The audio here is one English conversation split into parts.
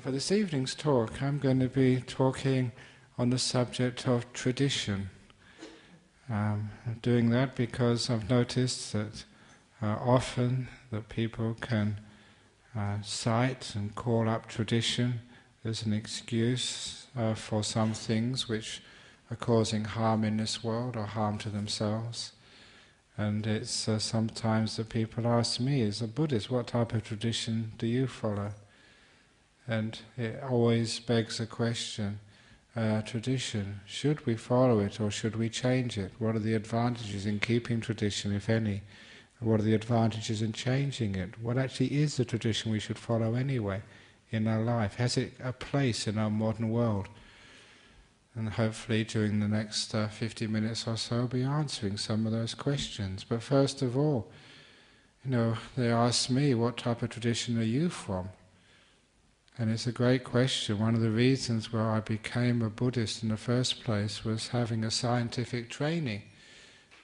For this evening's talk, I'm going to be talking on the subject of tradition. I'm doing that because I've noticed that often that people can cite and call up tradition as an excuse for some things which are causing harm in this world or harm to themselves. And it's sometimes that people ask me, as a Buddhist, what type of tradition do you follow? And it always begs the question, tradition, should we follow it or should we change it? What are the advantages in keeping tradition, if any? What are the advantages in changing it? What actually is the tradition we should follow anyway in our life? Has it a place in our modern world? And hopefully during the next 50 minutes or so I'll be answering some of those questions. But first of all, they ask me, what type of tradition are you from? And it's a great question. One of the reasons why I became a Buddhist in the first place was having a scientific training.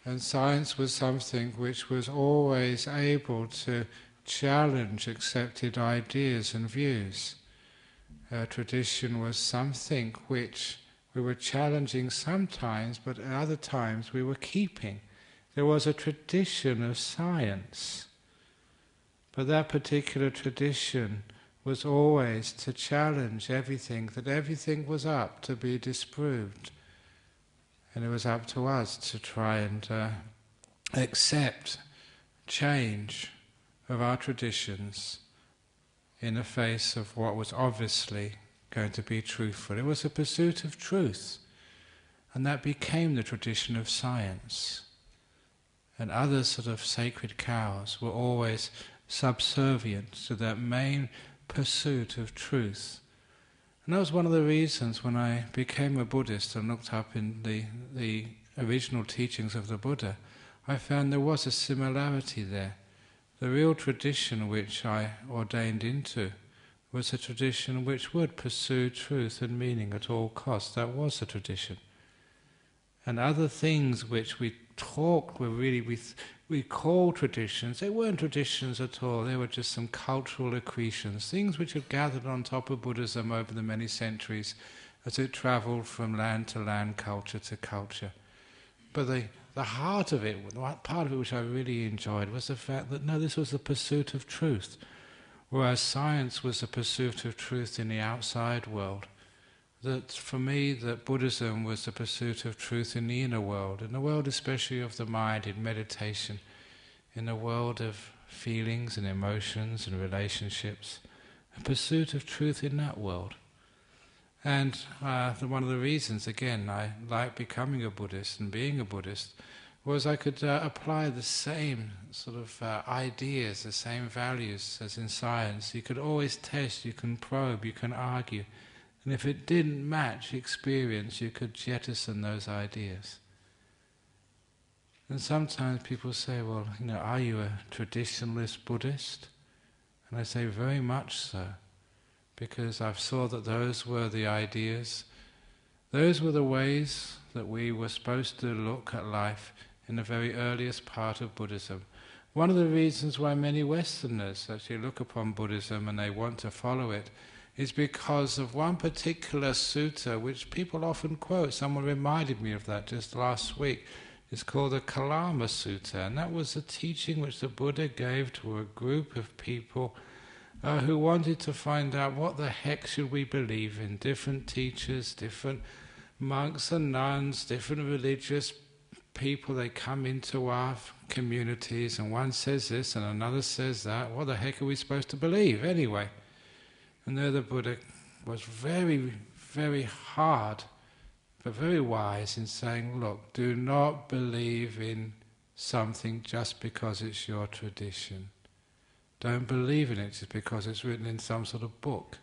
And science was something which was always able to challenge accepted ideas and views. Tradition was something which we were challenging sometimes, but at other times we were keeping. There was a tradition of science. But that particular tradition was always to challenge everything, that everything was up to be disproved. And it was up to us to try and accept change of our traditions in the face of what was obviously going to be truthful. It was a pursuit of truth, and that became the tradition of science. And other sort of sacred cows were always subservient to that main pursuit of truth. And that was one of the reasons when I became a Buddhist and looked up in the original teachings of the Buddha, I found there was a similarity there. The real tradition which I ordained into was a tradition which would pursue truth and meaning at all costs. That was the tradition. And other things which we talked were really, we called traditions. They weren't traditions at all. They were just some cultural accretions, things which had gathered on top of Buddhism over the many centuries as it travelled from land to land, culture to culture. But the heart of it, the part of it which I really enjoyed, was the fact that no, this was the pursuit of truth. Whereas science was the pursuit of truth in the outside world, that for me, that Buddhism was the pursuit of truth in the inner world, in the world especially of the mind, in meditation, in the world of feelings and emotions and relationships, a pursuit of truth in that world. And one of the reasons, again, I like becoming a Buddhist and being a Buddhist was I could apply the same sort of ideas, the same values as in science. You could always test, you can probe, you can argue. And if it didn't match experience, you could jettison those ideas. And sometimes people say, well, are you a traditionalist Buddhist? And I say, very much so. Because I saw that those were the ideas, those were the ways that we were supposed to look at life in the very earliest part of Buddhism. One of the reasons why many Westerners actually look upon Buddhism and they want to follow it is because of one particular sutta which people often quote. Someone reminded me of that just last week. It's called the Kalama Sutta, and that was a teaching which the Buddha gave to a group of people who wanted to find out what the heck should we believe in. Different teachers, different monks and nuns, different religious people, they come into our communities and one says this and another says that. What the heck are we supposed to believe anyway? And there the Buddha was very, very hard but very wise in saying, look, do not believe in something just because it's your tradition. Don't believe in it just because it's written in some sort of book.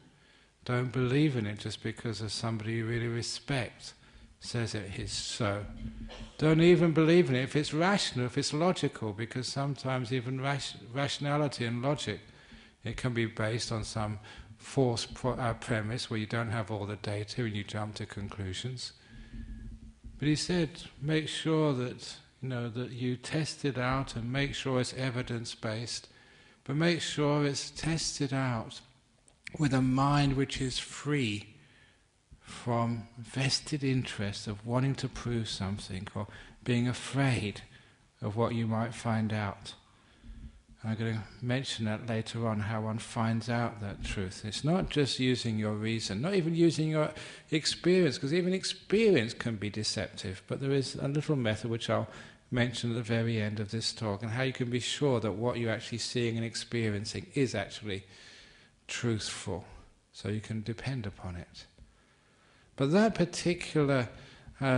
Don't believe in it just because of somebody you really respect says it is so. Don't even believe in it if it's rational, if it's logical, because sometimes even rationality and logic, it can be based on some false premise where you don't have all the data and you jump to conclusions. But he said, make sure that that you test it out and make sure it's evidence-based, but make sure it's tested out with a mind which is free from vested interest of wanting to prove something or being afraid of what you might find out. I'm going to mention that later on, how one finds out that truth. It's not just using your reason, not even using your experience, because even experience can be deceptive, but there is a little method which I'll mention at the very end of this talk, and how you can be sure that what you're actually seeing and experiencing is actually truthful, so you can depend upon it. But that particular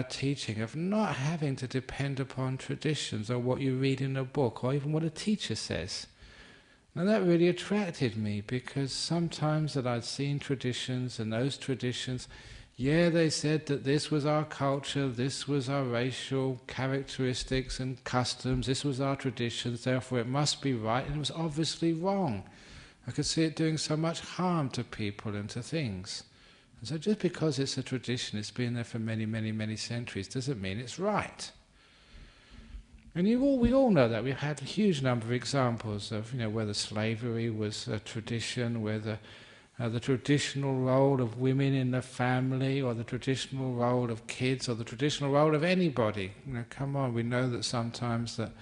teaching of not having to depend upon traditions or what you read in a book or even what a teacher says, now that really attracted me, because sometimes that I'd seen traditions, and those traditions, yeah, they said that this was our culture, this was our racial characteristics and customs, this was our traditions, therefore it must be right, and it was obviously wrong. I could see it doing so much harm to people and to things. And so just because it's a tradition, it's been there for many, many, many centuries, doesn't mean it's right. And we all know that. We've had a huge number of examples of, whether slavery was a tradition, whether the traditional role of women in the family, or the traditional role of kids, or the traditional role of anybody. Come on, we know that sometimes that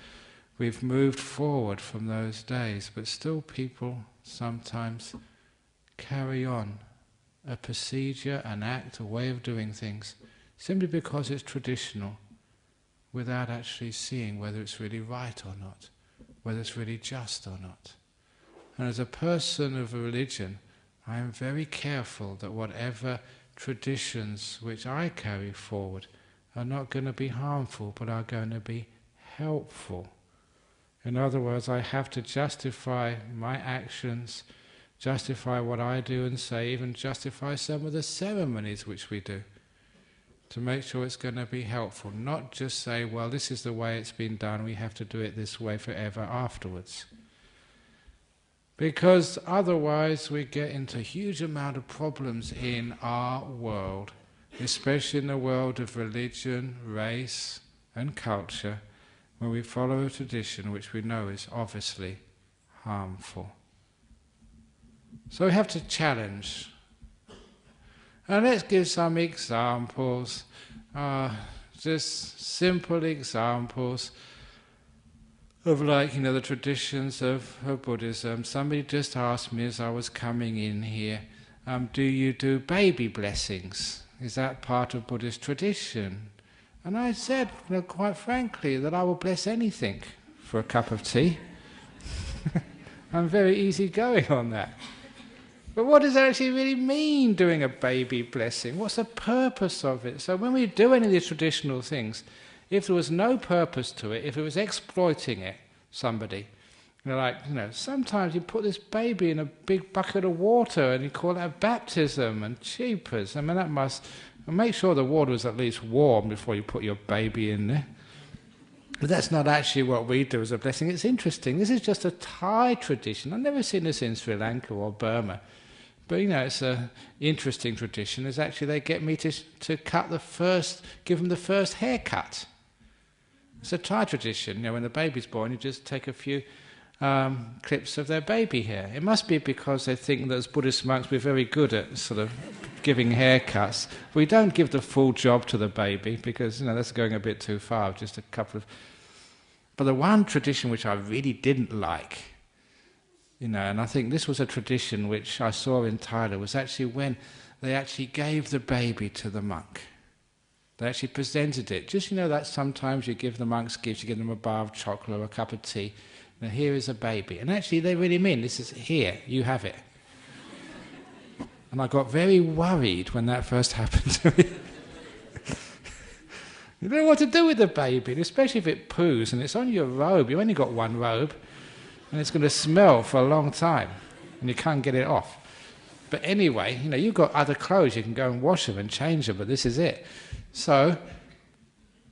we've moved forward from those days, but still people sometimes carry on a procedure, an act, a way of doing things, simply because it's traditional, without actually seeing whether it's really right or not, whether it's really just or not. And as a person of a religion, I am very careful that whatever traditions which I carry forward are not going to be harmful, but are going to be helpful. In other words, I have to justify my actions, justify what I do and say, even justify some of the ceremonies which we do, to make sure it's going to be helpful. Not just say, well, this is the way it's been done, we have to do it this way forever afterwards. Because otherwise we get into a huge amount of problems in our world, especially in the world of religion, race and culture, when we follow a tradition which we know is obviously harmful. So we have to challenge. And let's give some examples, just simple examples of the traditions of Buddhism. Somebody just asked me as I was coming in here, do you do baby blessings? Is that part of Buddhist tradition? And I said, quite frankly, that I will bless anything for a cup of tea. I'm very easygoing on that. But what does that actually really mean, doing a baby blessing? What's the purpose of it? So when we do any of these traditional things, if there was no purpose to it, if it was exploiting it, somebody, sometimes you put this baby in a big bucket of water and you call that baptism, and cheapers. That must make sure the water is at least warm before you put your baby in there. But that's not actually what we do as a blessing. It's interesting. This is just a Thai tradition. I've never seen this in Sri Lanka or Burma. But it's an interesting tradition. Is actually they get me to give them the first haircut. It's a Thai tradition. When the baby's born, you just take a few clips of their baby hair. It must be because they think that as Buddhist monks we're very good at sort of giving haircuts. We don't give the full job to the baby, because that's going a bit too far. Just a couple of. But the one tradition which I really didn't like, and I think this was a tradition which I saw in Thailand, was actually when they actually gave the baby to the monk. They actually presented it. Just that sometimes you give the monks gifts, you give them a bar of chocolate or a cup of tea. Now here is a baby. And actually they really mean, this is here, you have it. And I got very worried when that first happened to me. You don't know what to do with the baby, and especially if it poos and it's on your robe. You've only got one robe, and it's going to smell for a long time, and you can't get it off. But anyway, you've got other clothes, you can go and wash them and change them, but this is it. So,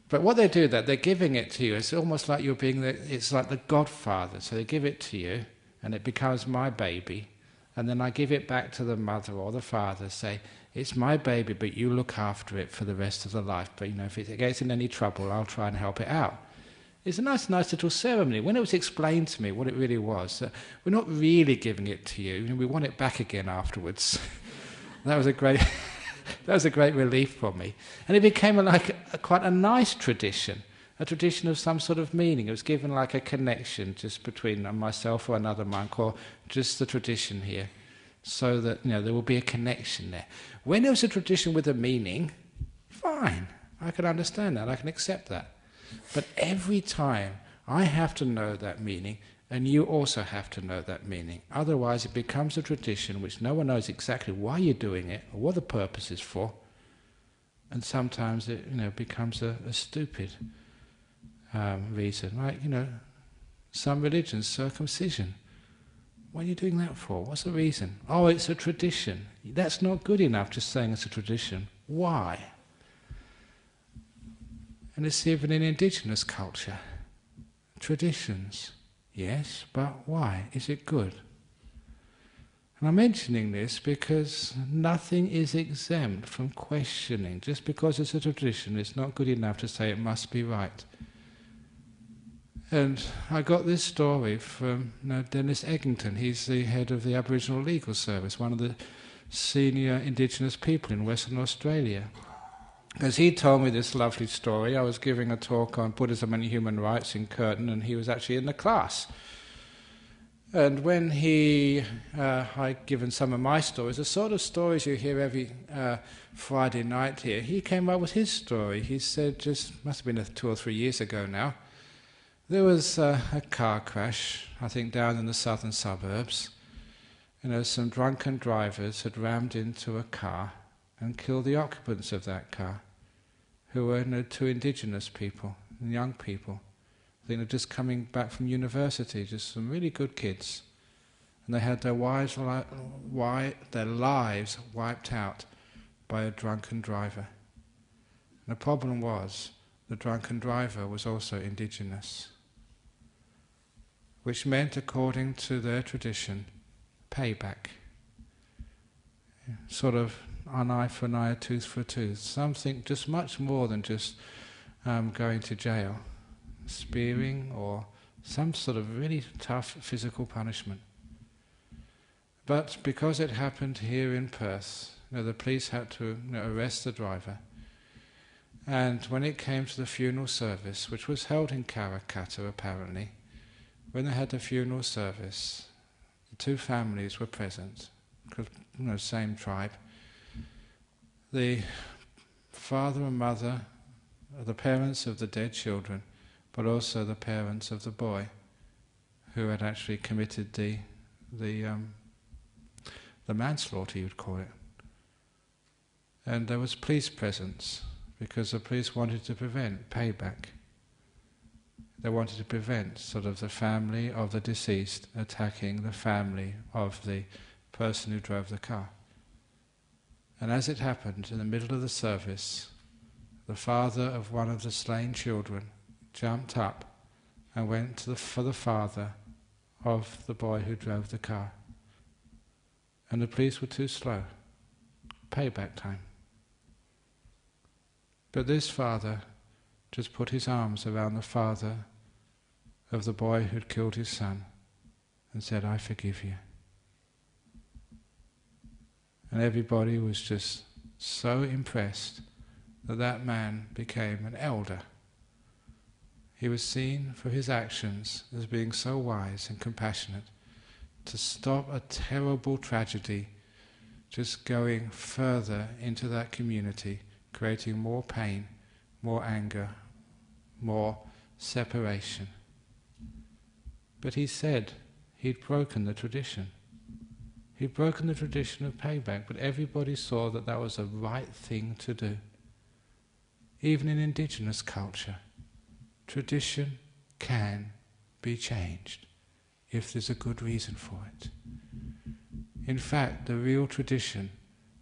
but what they do, that they're giving it to you, it's almost like you're it's like the godfather. So they give it to you, and it becomes my baby, and then I give it back to the mother or the father, say, it's my baby, but you look after it for the rest of the life. But if it gets in any trouble, I'll try and help it out. It's a nice little ceremony. When it was explained to me what it really was, we're not really giving it to you, we want it back again afterwards. That was a great relief for me. And it became quite a nice tradition, a tradition of some sort of meaning. It was given like a connection just between myself or another monk, or just the tradition here, so that there will be a connection there. When it was a tradition with a meaning, fine, I can understand that, I can accept that. But every time I have to know that meaning, and you also have to know that meaning. Otherwise it becomes a tradition which no one knows exactly why you're doing it, or what the purpose is for. And sometimes it becomes a stupid reason. Like, some religions, circumcision. What are you doing that for? What's the reason? Oh, it's a tradition. That's not good enough, just saying it's a tradition. Why? And it's even in indigenous culture. Traditions. Yes, but why? Is it good? And I'm mentioning this because nothing is exempt from questioning. Just because it's a tradition, it's not good enough to say it must be right. And I got this story from Dennis Eggington. He's the head of the Aboriginal Legal Service, one of the senior indigenous people in Western Australia. Because he told me this lovely story. I was giving a talk on Buddhism and human rights in Curtin, and he was actually in the class. And when I'd given some of my stories, the sort of stories you hear every Friday night here, he came up with his story. He said, must have been 2 or 3 years ago now, there was a car crash, I think down in the southern suburbs. Some drunken drivers had rammed into a car and killed the occupants of that car, who were 2 indigenous people, young people. I think they're just coming back from university, just some really good kids. And they had their lives wiped out by a drunken driver. And the problem was, the drunken driver was also indigenous, which meant, according to their tradition, payback. Sort of an eye for an eye, a tooth for a tooth. Something just much more than just going to jail, spearing, or some sort of really tough physical punishment. But because it happened here in Perth, the police had to arrest the driver. And when it came to the funeral service, which was held in Karrakatta apparently, when they had the funeral service, the 2 families were present, because same tribe. The father and mother are the parents of the dead children, but also the parents of the boy who had actually committed the manslaughter, you would call it. And there was police presence, because the police wanted to prevent payback. They wanted to prevent sort of the family of the deceased attacking the family of the person who drove the car. And as it happened, in the middle of the service, the father of one of the slain children jumped up and went for the father of the boy who drove the car. And the police were too slow. Payback time. But this father just put his arms around the father of the boy who'd killed his son and said, "I forgive you." And everybody was just so impressed that that man became an elder. He was seen for his actions as being so wise and compassionate to stop a terrible tragedy just going further into that community, creating more pain, more anger, more separation. But he said he'd broken the tradition. He'd broken the tradition of payback, but everybody saw that that was the right thing to do. Even in indigenous culture, tradition can be changed if there's a good reason for it. In fact, the real tradition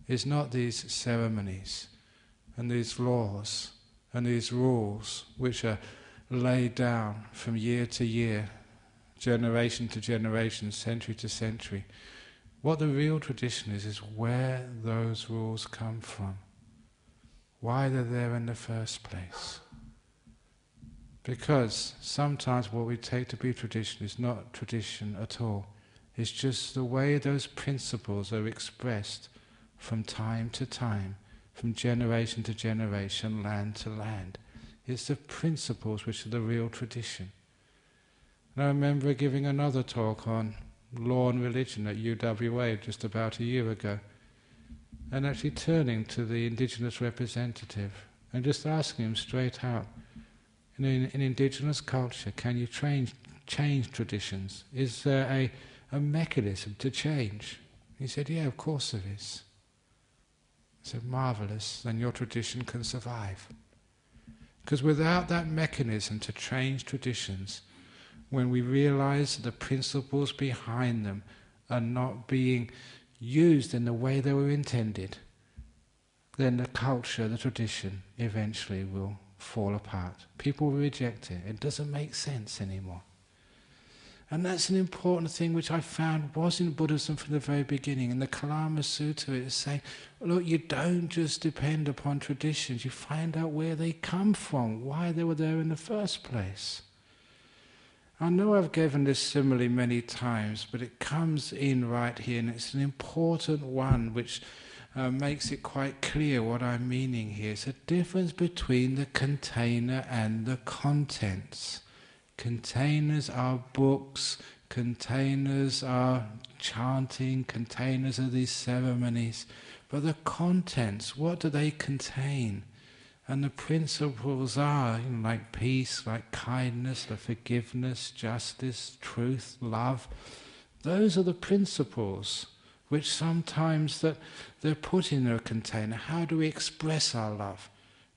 is not these ceremonies and these laws and these rules which are laid down from year to year, generation to generation, century to century. What the real tradition is where those rules come from, why they're there in the first place. Because sometimes what we take to be tradition is not tradition at all. It's just the way those principles are expressed from time to time, from generation to generation, land to land. It's the principles which are the real tradition. And I remember giving another talk on law and religion at UWA just about a year ago, and actually turning to the indigenous representative and just asking him straight out, in indigenous culture, can you change traditions? Is there a mechanism to change? He said, yeah, of course there is. I said, marvelous, then your tradition can survive. Because without that mechanism to change traditions, when we realize the principles behind them are not being used in the way they were intended, then the culture, the tradition, eventually will fall apart. People will reject it. It doesn't make sense anymore. And that's an important thing which I found was in Buddhism from the very beginning. In the Kalama Sutta it is saying, look, you don't just depend upon traditions, you find out where they come from, why they were there in the first place. I know I've given this simile many times, but it comes in right here, and it's an important one which makes it quite clear what I'm meaning here. It's a difference between the container and the contents. Containers are books, containers are chanting, containers are these ceremonies. But the contents, what do they contain? And the principles are, like peace, like kindness, like forgiveness, justice, truth, love. Those are the principles which sometimes that they're put in a container. How do we express our love?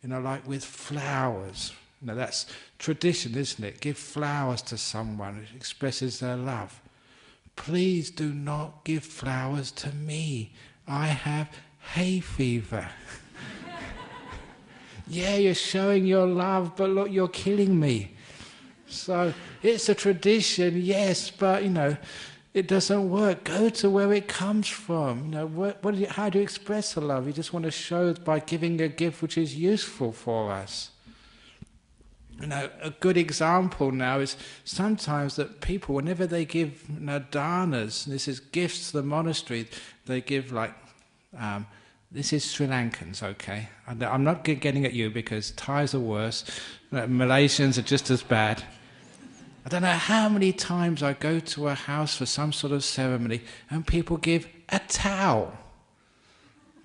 Like with flowers. That's tradition, isn't it? Give flowers to someone who expresses their love. Please do not give flowers to me. I have hay fever. Yeah, you're showing your love, but look, you're killing me. So it's a tradition, yes, but it doesn't work. Go to where it comes from. How do you express the love? You just want to show it by giving a gift which is useful for us. A good example now is sometimes that people, whenever they give danas, this is gifts to the monastery, they give this is Sri Lankans, okay? I'm not getting at you because Thais are worse, Malaysians are just as bad. I don't know how many times I go to a house for some sort of ceremony and people give a towel.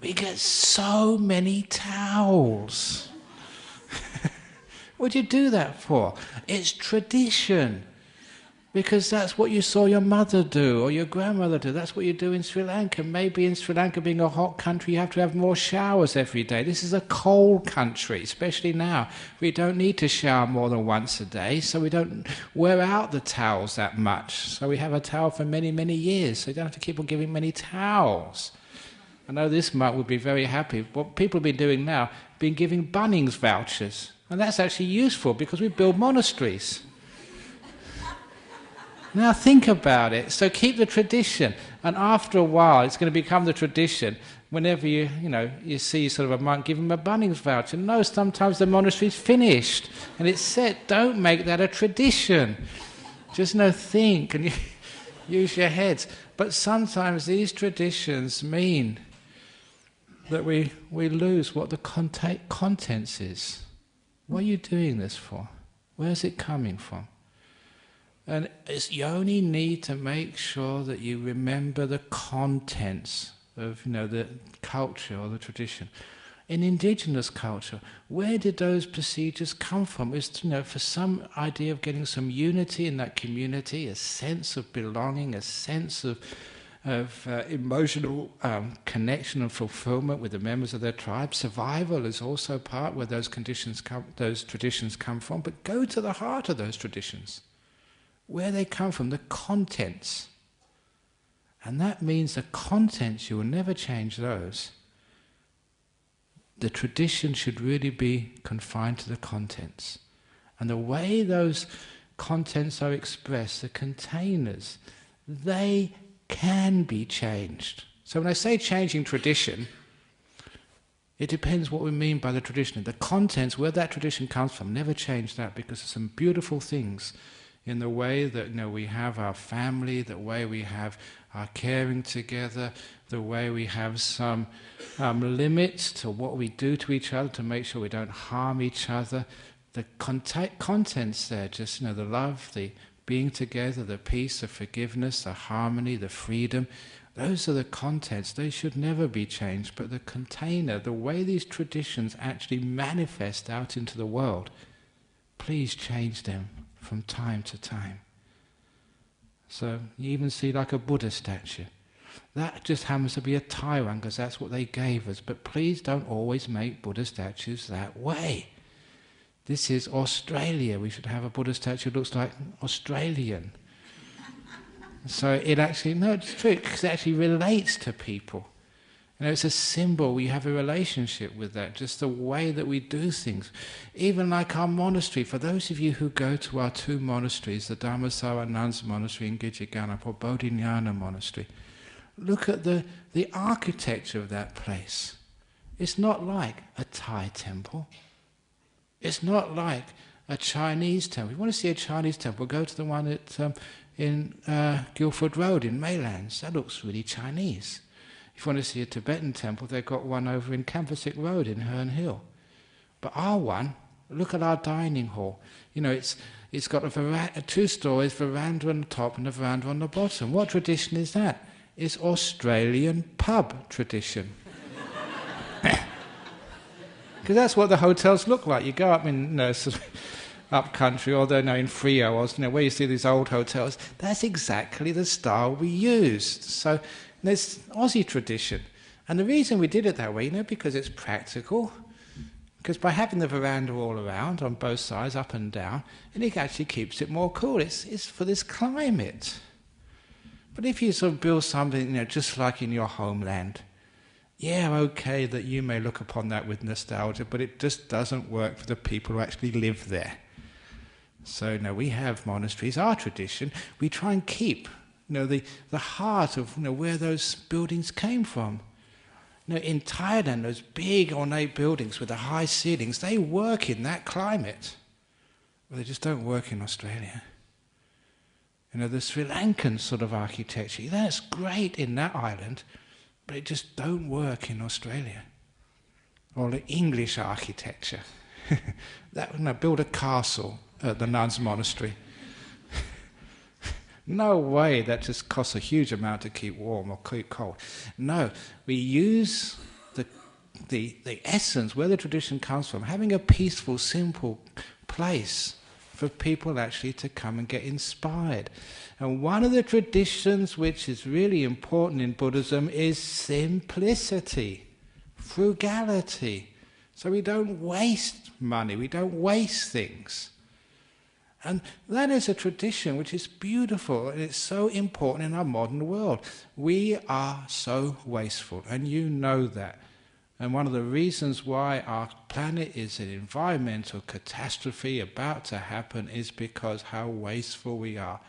We get so many towels. What do you do that for? It's tradition. Because that's what you saw your mother do or your grandmother do. That's what you do in Sri Lanka. Maybe in Sri Lanka, being a hot country, you have to have more showers every day. This is a cold country, especially now. We don't need to shower more than once a day, so we don't wear out the towels that much. So we have a towel for many, many years, so you don't have to keep on giving many towels. I know this month would be very happy. What people have been doing now, been giving Bunnings vouchers. And that's actually useful because we build monasteries. Now think about it. So keep the tradition, and after a while, it's going to become the tradition. Whenever you see sort of a monk, give him a Bunnings voucher. No, sometimes the monastery's finished, and it's said, don't make that a tradition. Just think and use your heads. But sometimes these traditions mean that we lose what the contents is. What are you doing this for? Where's it coming from? And you only need to make sure that you remember the contents of the culture or the tradition. In indigenous culture, where did those procedures come from? It was for some idea of getting some unity in that community, a sense of belonging, a sense of emotional connection and fulfillment with the members of their tribe. Survival is also part where those traditions come from. But go to the heart of those traditions. Where they come from, the contents. And that means the contents, you will never change those. The tradition should really be confined to the contents. And the way those contents are expressed, the containers, they can be changed. So when I say changing tradition, It depends what we mean by the tradition. The contents, where that tradition comes from, never change that, because there's some beautiful things in the way that we have our family, the way we have our caring together, the way we have some limits to what we do to each other to make sure we don't harm each other. The contents there, just the love, the being together, the peace, the forgiveness, the harmony, the freedom, those are the contents. They should never be changed. But the container, the way these traditions actually manifest out into the world, please change them from time to time. So you even see like a Buddha statue. That just happens to be a Thai one because that's what they gave us. But please don't always make Buddha statues that way. This is Australia. We should have a Buddha statue that looks like Australian. So it actually, no, it's true, because it actually relates to people. It's a symbol, we have a relationship with that, just the way that we do things. Even like our monastery, for those of you who go to our two monasteries, the Dhammasara Nuns Monastery in Gijigana or Bodhinyana Monastery, look at the architecture of that place. It's not like a Thai temple. It's not like a Chinese temple. If you want to see a Chinese temple, go to the one in Guildford Road in Maylands. That looks really Chinese. If you want to see a Tibetan temple, they've got one over in Campersick Road in Herne Hill. But our one, look at our dining hall. It's got a 2 stories, veranda on the top and a veranda on the bottom. What tradition is that? It's Australian pub tradition. Because that's what the hotels look like. You go up in sort of up country, or in Frio, or where you see these old hotels. That's exactly the style we used. So there's Aussie tradition. And the reason we did it that way, because it's practical. Because by having the veranda all around, on both sides, up and down, it actually keeps it more cool. It's for this climate. But if you sort of build something, just like in your homeland, okay that you may look upon that with nostalgia, but it just doesn't work for the people who actually live there. So we have monasteries, our tradition, we try and keep the heart of where those buildings came from. In Thailand, those big ornate buildings with the high ceilings, they work in that climate. But they just don't work in Australia. The Sri Lankan sort of architecture, that's great in that island, but it just don't work in Australia. Or the English architecture. Build a castle at the nuns' monastery. No way, that just costs a huge amount to keep warm or keep cold. No, we use the essence, where the tradition comes from, having a peaceful, simple place for people actually to come and get inspired. And one of the traditions which is really important in Buddhism is simplicity, frugality. So we don't waste money, we don't waste things. And that is a tradition which is beautiful, and it's so important in our modern world. We are so wasteful, and you know that. And one of the reasons why our planet is an environmental catastrophe about to happen is because how wasteful we are.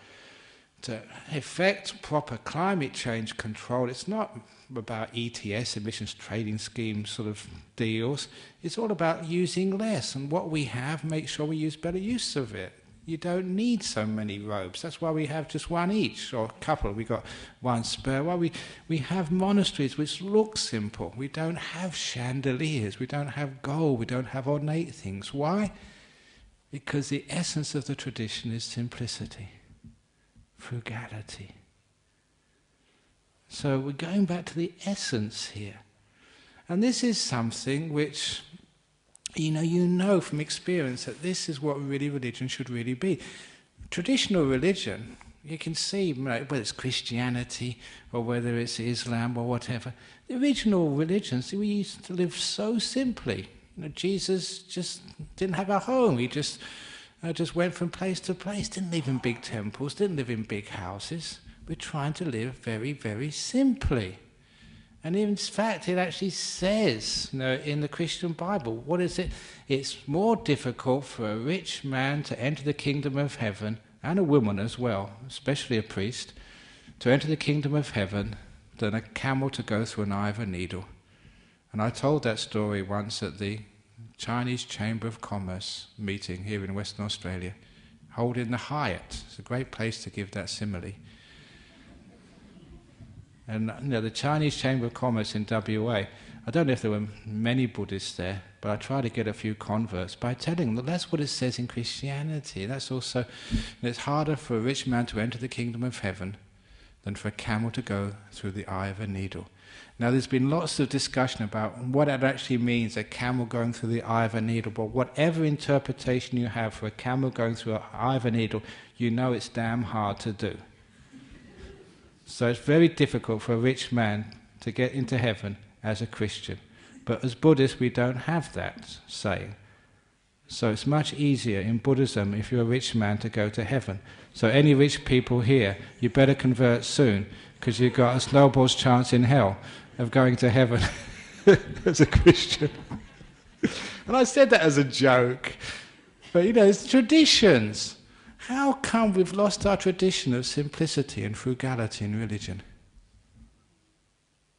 To effect proper climate change control, it's not about ETS, emissions trading scheme sort of deals. It's all about using less, and what we have, make sure we use better use of it. You don't need so many robes. That's why we have just one each, or a couple. We've got one spare. Why we have monasteries which look simple. We don't have chandeliers. We don't have gold. We don't have ornate things. Why? Because the essence of the tradition is simplicity, frugality. So we're going back to the essence here. And this is something which you know from experience that this is what really religion should really be. Traditional religion, you can see, whether it's Christianity or whether it's Islam or whatever, the original religions, we used to live so simply. Jesus just didn't have a home. He just went from place to place, didn't live in big temples, didn't live in big houses. We're trying to live very, very simply. And in fact, it actually says, in the Christian Bible, what is it? It's more difficult for a rich man to enter the kingdom of heaven, and a woman as well, especially a priest, to enter the kingdom of heaven than a camel to go through an eye of a needle. And I told that story once at the Chinese Chamber of Commerce meeting here in Western Australia, holding the Hyatt. It's a great place to give that simile. And the Chinese Chamber of Commerce in WA, I don't know if there were many Buddhists there, but I tried to get a few converts by telling them that's what it says in Christianity. That's also, it's harder for a rich man to enter the kingdom of heaven than for a camel to go through the eye of a needle. Now there's been lots of discussion about what it actually means, a camel going through the eye of a needle, but whatever interpretation you have for a camel going through the eye of a needle, you know it's damn hard to do. So it's very difficult for a rich man to get into heaven as a Christian. But as Buddhists we don't have that saying. So it's much easier in Buddhism if you're a rich man to go to heaven. So any rich people here, you better convert soon, because you've got a snowball's chance in hell of going to heaven as a Christian. And I said that as a joke. But it's traditions. How come we've lost our tradition of simplicity and frugality in religion?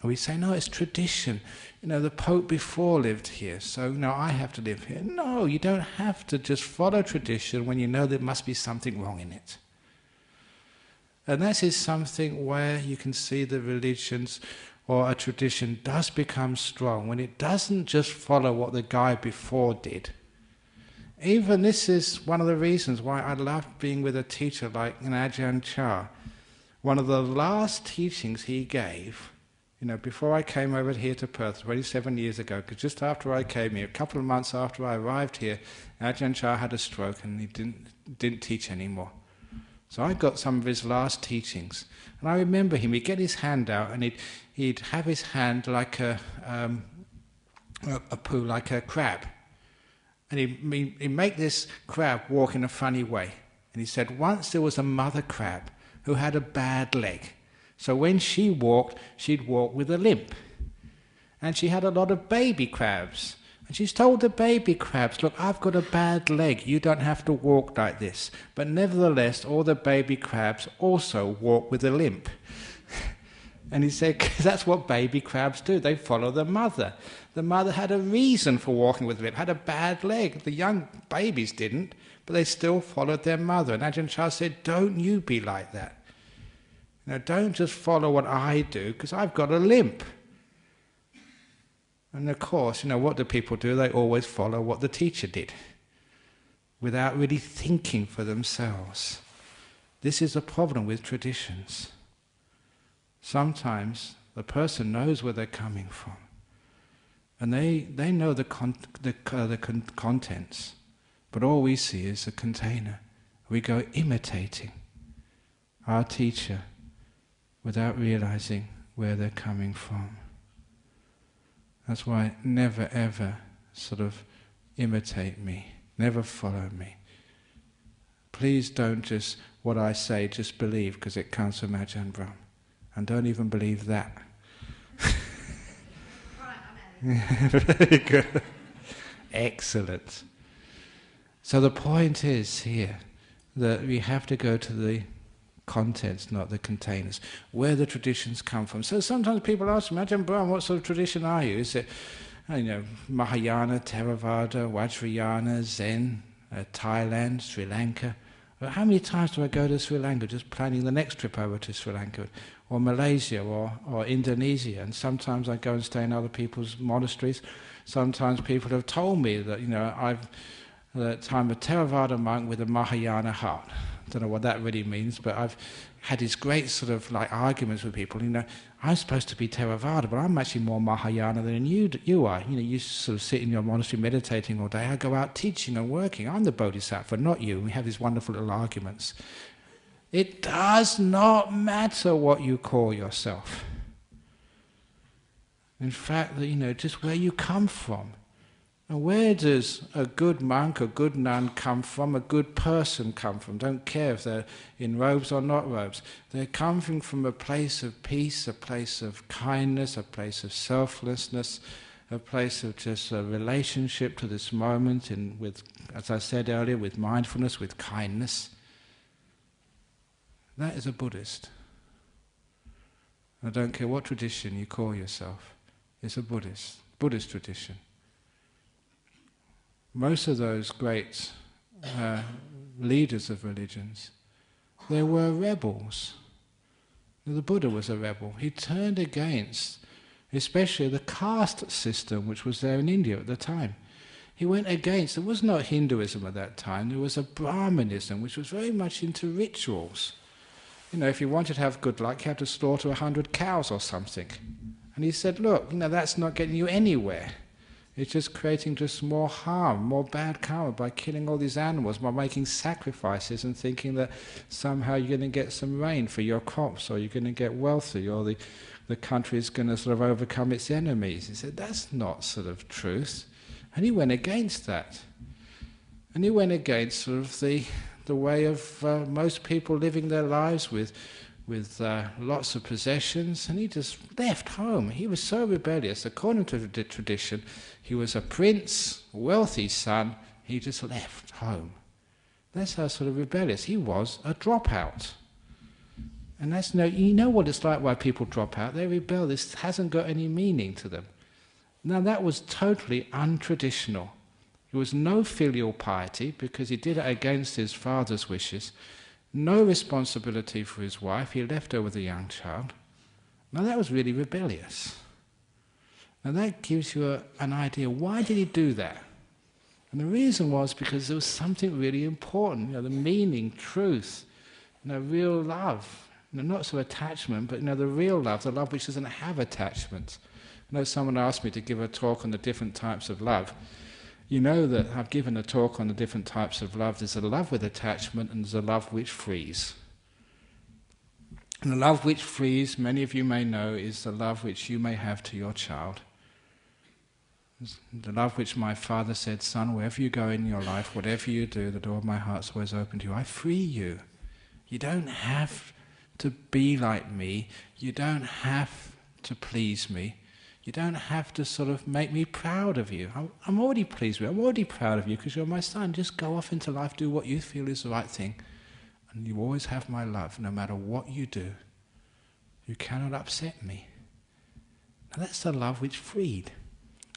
And we say, no, it's tradition. The Pope before lived here, so now I have to live here. No, you don't have to just follow tradition when you know there must be something wrong in it. And that is something where you can see the religions or a tradition does become strong, when it doesn't just follow what the guy before did. Even this is one of the reasons why I love being with a teacher like Ajahn Chah. One of the last teachings he gave, before I came over here to Perth 27 years ago, because just after I came here, a couple of months after I arrived here, Ajahn Chah had a stroke and he didn't teach anymore. So I got some of his last teachings, and I remember him. He'd get his hand out, and he'd have his hand like a crab, and he'd make this crab walk in a funny way. And he said once there was a mother crab who had a bad leg, so when she walked, she'd walk with a limp, and she had a lot of baby crabs. And she's told the baby crabs, look, I've got a bad leg, you don't have to walk like this. But nevertheless, all the baby crabs also walk with a limp. And he said, 'cause that's what baby crabs do, they follow the mother. The mother had a reason for walking with a limp, had a bad leg. The young babies didn't, but they still followed their mother. And Ajahn Chah said, don't you be like that. Don't just follow what I do, because I've got a limp. And of course, what do people do? They always follow what the teacher did, without really thinking for themselves. This is a problem with traditions. Sometimes the person knows where they're coming from, and they know the contents, but all we see is a container. We go imitating our teacher without realizing where they're coming from. That's why never ever sort of imitate me, never follow me. Please don't just, what I say, just believe because it comes from Ajahn Brahm. And don't even believe that. Very good. Excellent. So the point is here that we have to go to the contents, not the containers, where the traditions come from. So sometimes people ask me, Ajahn Brahm, what sort of tradition are you? Is it, Mahayana, Theravada, Vajrayana, Zen, Thailand, Sri Lanka? How many times do I go to Sri Lanka, just planning the next trip over to Sri Lanka, or Malaysia, or Indonesia? And sometimes I go and stay in other people's monasteries. Sometimes people have told me that, I'm a Theravada monk with a Mahayana heart. I don't know what that really means, but I've had these great sort of arguments with people. I'm supposed to be Theravada, but I'm actually more Mahayana than you are. You sort of sit in your monastery meditating all day. I go out teaching and working. I'm the Bodhisattva, not you. We have these wonderful little arguments. It does not matter what you call yourself. In fact, just where you come from. And where does a good monk, a good nun come from, a good person come from? Don't care if they're in robes or not robes. They're coming from a place of peace, a place of kindness, a place of selflessness, a place of just a relationship to this moment, with, as I said earlier, with mindfulness, with kindness. That is a Buddhist. I don't care what tradition you call yourself. It's a Buddhist. Buddhist tradition. Most of those great leaders of religions, they were rebels. The Buddha was a rebel. He turned against, especially the caste system which was there in India at the time. He went against, there was no Hinduism at that time, there was a Brahmanism which was very much into rituals. You know, if you wanted to have good luck, you had to slaughter 100 cows or something. And he said, look, you know, that's not getting you anywhere. It's just creating just more harm, more bad karma by killing all these animals, by making sacrifices and thinking that somehow you're going to get some rain for your crops, or you're going to get wealthy, or the country is going to sort of overcome its enemies. He said, that's not sort of truth. And he went against that. And he went against sort of the way of most people living their lives with lots of possessions, and he just left home. He was so rebellious. According to the tradition, he was a prince, wealthy son, he just left home. That's how sort of rebellious. He was a dropout. And that's you know what it's like why people drop out. They rebel. This hasn't got any meaning to them. Now that was totally untraditional. There was no filial piety because he did it against his father's wishes. No responsibility for his wife. He left her with a young child. Now that was really rebellious. Now that gives you an idea. Why did he do that? And the reason was because there was something really important. You know, the meaning, truth, you know, real love. You know, not sort of attachment, but you know, the real love, the love which doesn't have attachment. I know someone asked me to give a talk on the different types of love. You know that I've given a talk on the different types of love. There's a love with attachment and there's a love which frees. And the love which frees, many of you may know, is the love which you may have to your child. The love which my father said, son, wherever you go in your life, whatever you do, the door of my heart's always open to you. I free you. You don't have to be like me. You don't have to please me. You don't have to sort of make me proud of you. I'm already pleased with you. I'm already proud of you because you're my son. Just go off into life, do what you feel is the right thing. And you always have my love, no matter what you do. You cannot upset me. Now that's the love which freed.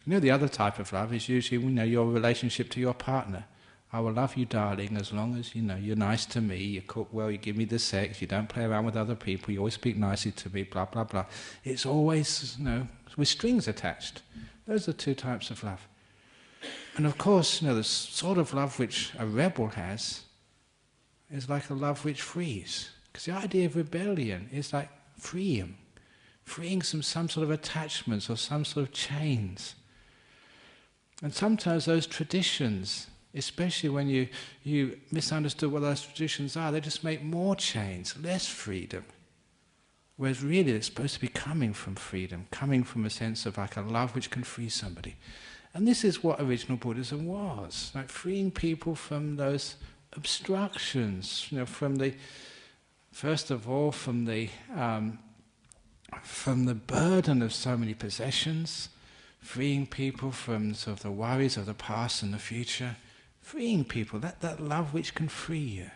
You know, the other type of love is usually, you know, your relationship to your partner. I will love you, darling, as long as, you know, you're nice to me, you cook well, you give me the sex, you don't play around with other people, you always speak nicely to me, blah, blah, blah. It's always, you know, with strings attached. Those are two types of love. And of course, you know, the sort of love which a rebel has is like a love which frees. Because the idea of rebellion is like freeing some sort of attachments or some sort of chains. And sometimes those traditions, especially when you misunderstood what those traditions are, they just make more chains, less freedom. Whereas really it's supposed to be coming from freedom, coming from a sense of like a love which can free somebody. And this is what original Buddhism was, like freeing people from those obstructions, you know, from the, first of all, from the burden of so many possessions, freeing people from sort of the worries of the past and the future, freeing people, that love which can free you.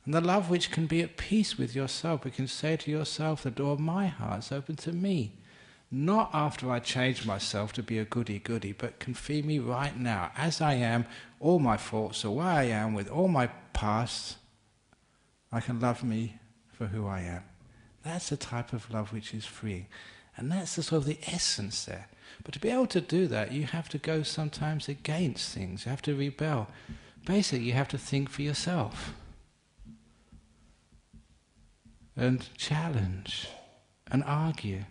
And the love which can be at peace with yourself. We can say to yourself, the door of my heart is open to me. Not after I change myself to be a goody-goody, but can free me right now. As I am, all my faults, or where I am with all my past, I can love me for who I am. That's the type of love which is freeing. And that's the sort of the essence there. But to be able to do that, you have to go sometimes against things. You have to rebel. Basically, you have to think for yourself. And challenge. And argue.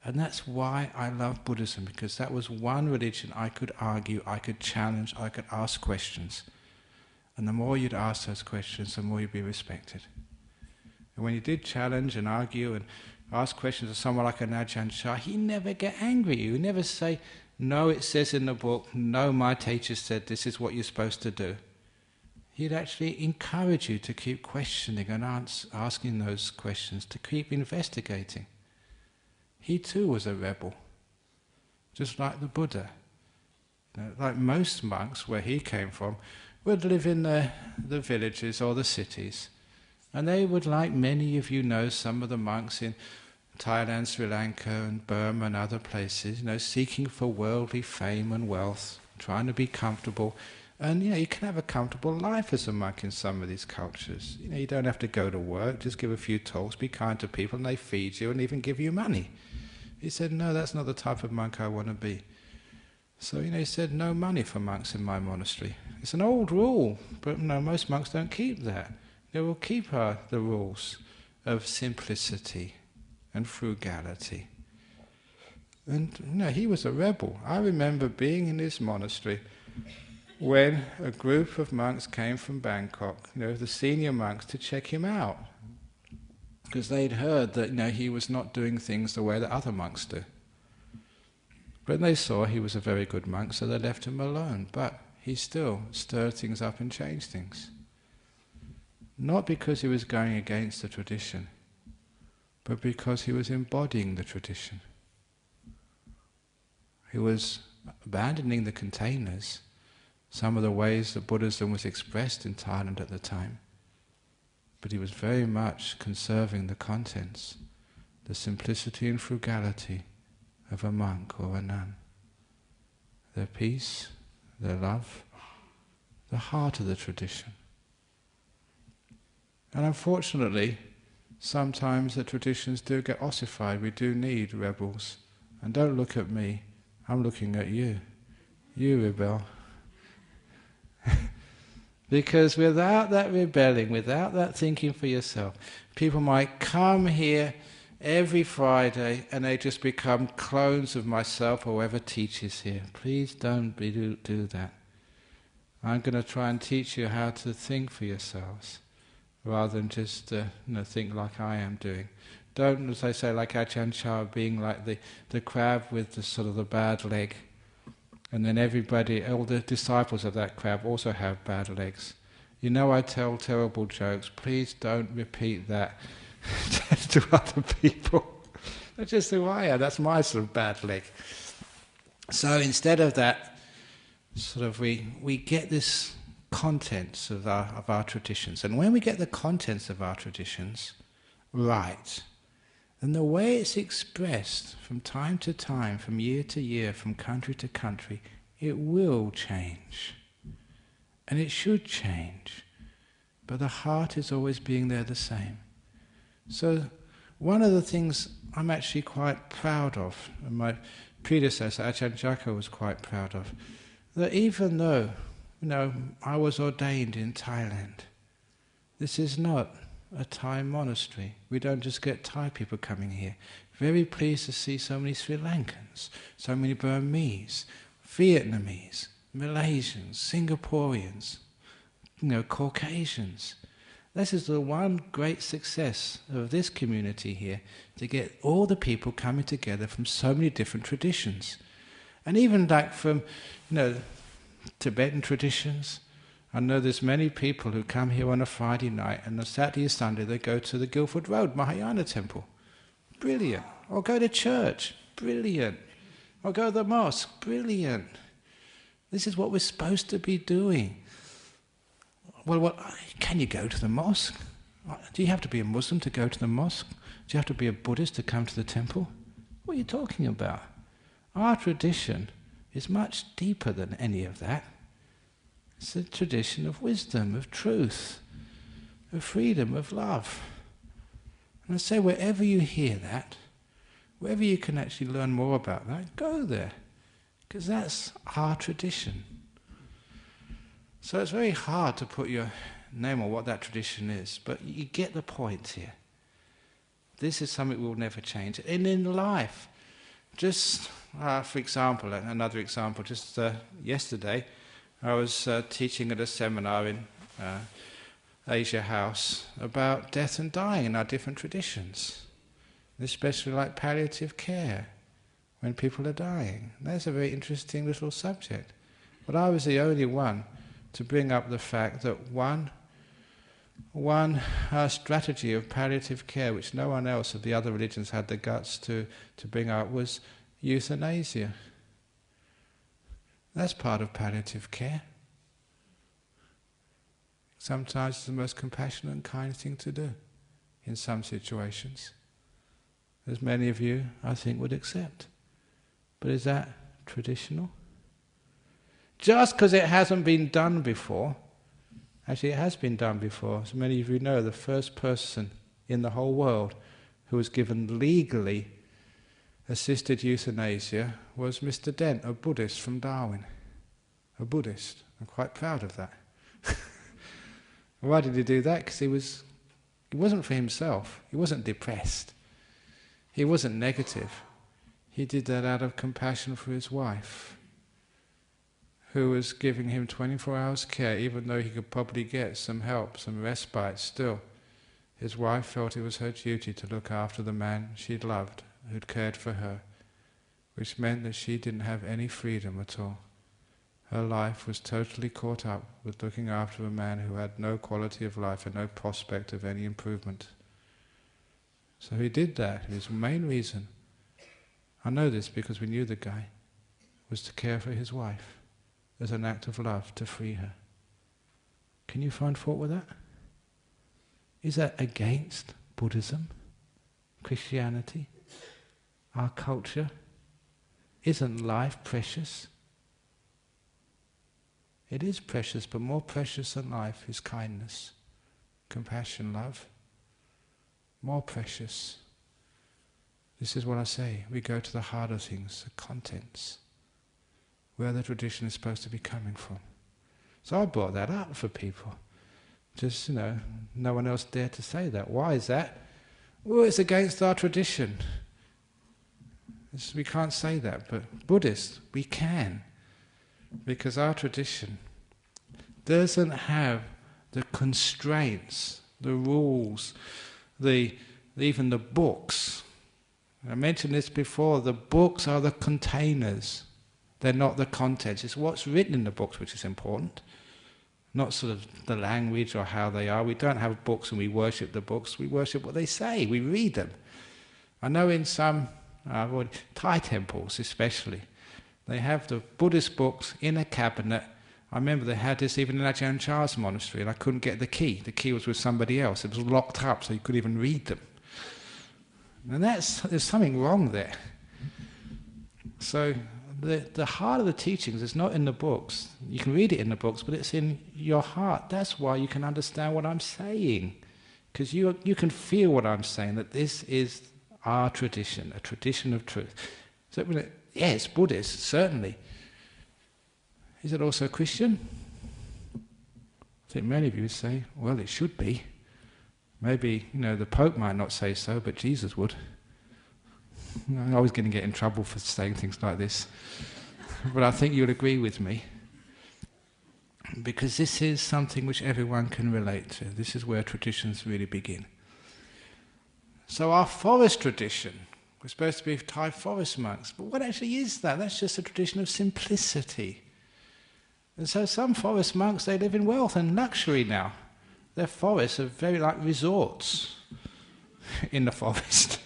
And that's why I love Buddhism, because that was one religion I could argue, I could challenge, I could ask questions. And the more you'd ask those questions, the more you'd be respected. And when you did challenge and argue and ask questions of someone like an Ajahn Chah, he never get angry at you. He never say, no, it says in the book, no, my teacher said this is what you're supposed to do. He'd actually encourage you to keep questioning and asking those questions, to keep investigating. He too was a rebel, just like the Buddha. Like most monks, where he came from, would live in the villages or the cities. And they would, like many of you know, some of the monks in Thailand, Sri Lanka and Burma and other places, seeking for worldly fame and wealth, trying to be comfortable. And you can have a comfortable life as a monk in some of these cultures. You don't have to go to work, just give a few talks, be kind to people, and they feed you and even give you money. He said, no, that's not the type of monk I want to be. So, he said, no money for monks in my monastery. It's an old rule, but most monks don't keep that. They will keep the rules of simplicity and frugality. And, he was a rebel. I remember being in his monastery when a group of monks came from Bangkok, the senior monks, to check him out. Because they'd heard that, he was not doing things the way that other monks do. But they saw he was a very good monk, so they left him alone. But he still stirred things up and changed things. Not because he was going against the tradition, but because he was embodying the tradition. He was abandoning the containers, some of the ways that Buddhism was expressed in Thailand at the time, but he was very much conserving the contents, the simplicity and frugality of a monk or a nun. Their peace, their love, the heart of the tradition. And unfortunately, sometimes the traditions do get ossified. We do need rebels. And don't look at me, I'm looking at you. You rebel. Because without that rebelling, without that thinking for yourself, people might come here every Friday and they just become clones of myself or whoever teaches here. Please don't do that. I'm going to try and teach you how to think for yourselves, rather than just think like I am doing. Don't, as I say, like Ajahn Chah, being like the crab with the sort of the bad leg. And then everybody, all the disciples of that crab also have bad legs. I tell terrible jokes. Please don't repeat that to other people. That's just who I am. That's my sort of bad leg. So instead of that, we get this contents of our traditions. And when we get the contents of our traditions right, then the way it's expressed from time to time, from year to year, from country to country, it will change. And it should change. But the heart is always being there the same. So one of the things I'm actually quite proud of, and my predecessor, Ajahn Jaka, was quite proud of, that even though, I was ordained in Thailand, this is not a Thai monastery. We don't just get Thai people coming here. Very pleased to see so many Sri Lankans, so many Burmese, Vietnamese, Malaysians, Singaporeans, Caucasians. This is the one great success of this community here, to get all the people coming together from so many different traditions. And even like from, Tibetan traditions. I know there's many people who come here on a Friday night, and on Saturday and Sunday they go to the Guildford Road Mahayana temple. Brilliant. Or go to church. Brilliant. Or go to the mosque. Brilliant. This is what we're supposed to be doing. Well, can you go to the mosque? Do you have to be a Muslim to go to the mosque? Do you have to be a Buddhist to come to the temple? What are you talking about? Our tradition is much deeper than any of that. It's a tradition of wisdom, of truth, of freedom, of love. And I say, wherever you hear that, wherever you can actually learn more about that, go there. Because that's our tradition. So it's very hard to put your name on what that tradition is, but you get the point here. This is something we'll never change. And in life, just for example, another example, just yesterday, I was teaching at a seminar in Asia House about death and dying in our different traditions, especially like palliative care when people are dying. That's a very interesting little subject. But I was the only one to bring up the fact that one strategy of palliative care, which no one else of the other religions had the guts to bring up, was euthanasia. That's part of palliative care. Sometimes it's the most compassionate and kind thing to do in some situations. as many of you, I think, would accept. But is that traditional? Just because it hasn't been done before, actually it has been done before. As many of you know, the first person in the whole world who was given legally assisted euthanasia was Mr. Dent, a Buddhist from Darwin. A Buddhist. I'm quite proud of that. Why did he do that? Because it wasn't for himself. He wasn't depressed. He wasn't negative. He did that out of compassion for his wife, who was giving him 24 hours care, even though he could probably get some help, some respite still. His wife felt it was her duty to look after the man she'd loved, who'd cared for her, which meant that she didn't have any freedom at all. Her life was totally caught up with looking after a man who had no quality of life and no prospect of any improvement. So he did that. His main reason, I know this because we knew the guy, was to care for his wife as an act of love, to free her. Can you find fault with that? Is that against Buddhism, Christianity, our culture? Isn't life precious? It is precious, but more precious than life is kindness, compassion, love. More precious. This is what I say. We go to the heart of things, the contents, where the tradition is supposed to be coming from. So I brought that up for people. Just, no one else dared to say that. Why is that? Well, it's against our tradition. We can't say that, but Buddhists, we can. Because our tradition doesn't have the constraints, the rules, even the books. I mentioned this before, the books are the containers. They're not the contents. It's what's written in the books which is important. Not sort of the language or how they are. We don't have books and we worship the books. We worship what they say. We read them. I know in some Thai temples especially, they have the Buddhist books in a cabinet. I remember they had this even in Ajahn Brahm's monastery, and I couldn't get the key. The key was with somebody else. It was locked up, so you couldn't even read them. And there's something wrong there. So the heart of the teachings is not in the books. You can read it in the books, but it's in your heart. That's why you can understand what I'm saying. Because you can feel what I'm saying, that this is our tradition, a tradition of truth. So yes, Buddhist, certainly. Is it also Christian? I think many of you would say, well, it should be. Maybe, the Pope might not say so, but Jesus would. I'm always going to get in trouble for saying things like this. But I think you'll agree with me. Because this is something which everyone can relate to. This is where traditions really begin. So our forest tradition, we're supposed to be Thai forest monks, but what actually is that? That's just a tradition of simplicity. And so some forest monks, they live in wealth and luxury now. Their forests are very like resorts in the forest.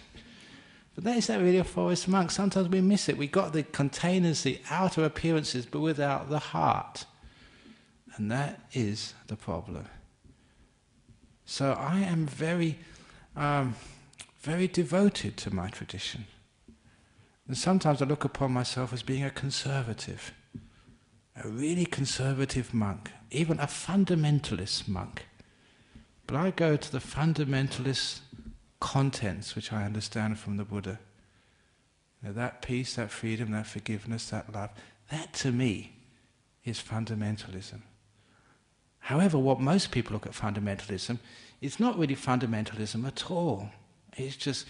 But is that really a forest monk? Sometimes we miss it. We got the containers, the outer appearances, but without the heart. And that is the problem. So I am very devoted to my tradition. And sometimes I look upon myself as being a conservative, a really conservative monk, even a fundamentalist monk. But I go to the fundamentalist contents which I understand from the Buddha. That peace, that freedom, that forgiveness, that love, that to me is fundamentalism. However, what most people look at fundamentalism, it's not really fundamentalism at all. It's just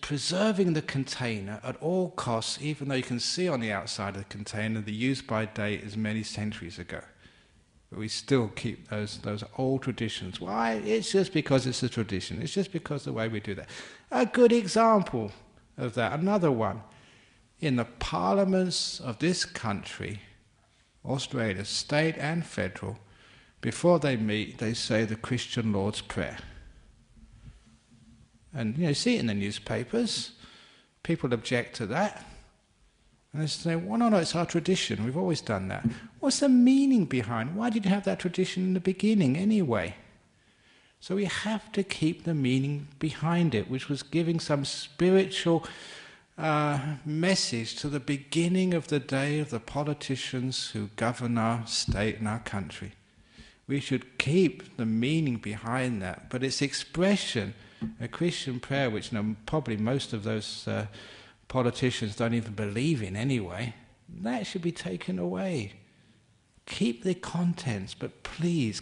preserving the container at all costs, even though you can see on the outside of the container the use-by date is many centuries ago. But we still keep those old traditions. Why? It's just because it's a tradition. It's just because of the way we do that. A good example of that, another one. In the parliaments of this country, Australia, state and federal, before they meet, they say the Christian Lord's Prayer. And you see it in the newspapers. People object to that. And they say, well, no, it's our tradition. We've always done that. What's the meaning behind? Why did you have that tradition in the beginning anyway? So we have to keep the meaning behind it, which was giving some spiritual message to the beginning of the day of the politicians who govern our state and our country. We should keep the meaning behind that, but its expression, a Christian prayer, which probably most of those politicians don't even believe in anyway, that should be taken away. Keep the contents, but please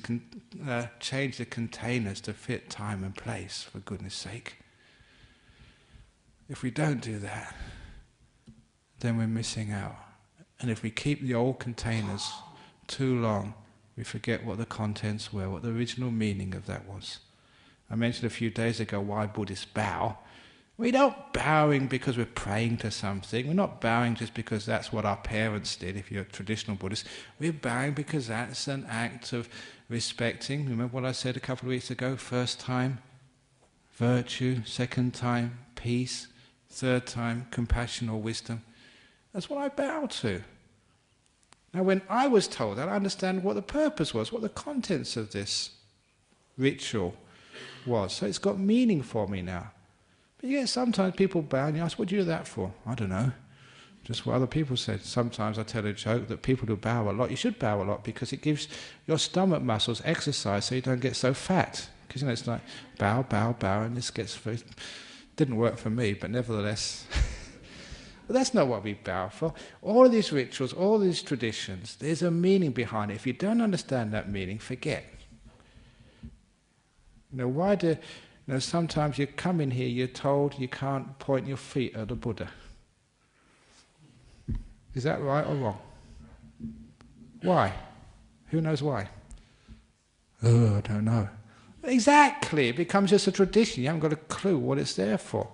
change the containers to fit time and place, for goodness sake. If we don't do that, then we're missing out. And if we keep the old containers too long, we forget what the contents were, what the original meaning of that was. I mentioned a few days ago why Buddhists bow. We're not bowing because we're praying to something. We're not bowing just because that's what our parents did, if you're a traditional Buddhist. We're bowing because that's an act of respecting. Remember what I said a couple of weeks ago? First time, virtue. Second time, peace. Third time, compassion or wisdom. That's what I bow to. Now when I was told that, I understand what the purpose was, what the contents of this ritual was. So it's got meaning for me now. But yeah, sometimes people bow and you ask, what do you do that for? I don't know. Just what other people said. Sometimes I tell a joke that people who bow a lot, you should bow a lot because it gives your stomach muscles exercise so you don't get so fat. Because it's like bow, bow, bow, and this gets very... Didn't work for me, but nevertheless... But that's not what we bow for. All of these rituals, all these traditions, there's a meaning behind it. If you don't understand that meaning, forget. Why do... sometimes you come in here, you're told you can't point your feet at the Buddha. Is that right or wrong? Why? Who knows why? Oh, I don't know. Exactly, it becomes just a tradition. You haven't got a clue what it's there for.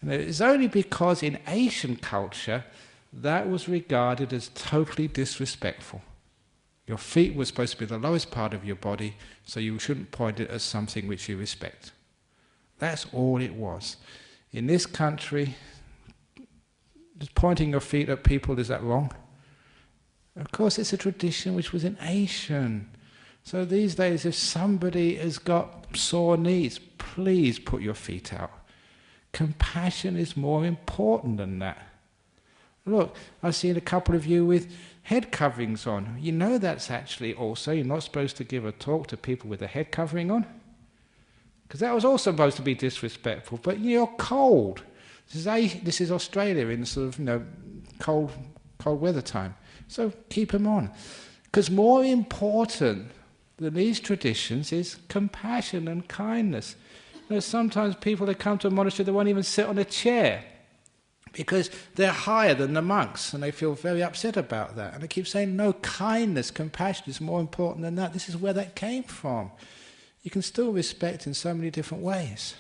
And it's only because in Asian culture that was regarded as totally disrespectful. Your feet were supposed to be the lowest part of your body, so you shouldn't point it as something which you respect. That's all it was. In this country, just pointing your feet at people, is that wrong? Of course, it's a tradition which was in Asian. So these days, if somebody has got sore knees, please put your feet out. Compassion is more important than that. Look, I've seen a couple of you with head coverings on. You know that's actually also, you're not supposed to give a talk to people with a head covering on. Because that was also supposed to be disrespectful, but you're cold. This is Australia in sort of, cold weather time. So keep them on. Because more important than these traditions is compassion and kindness. Sometimes people that come to a monastery, they won't even sit on a chair because they're higher than the monks and they feel very upset about that. And I keep saying, no, kindness, compassion is more important than that. This is where that came from. You can still respect in so many different ways.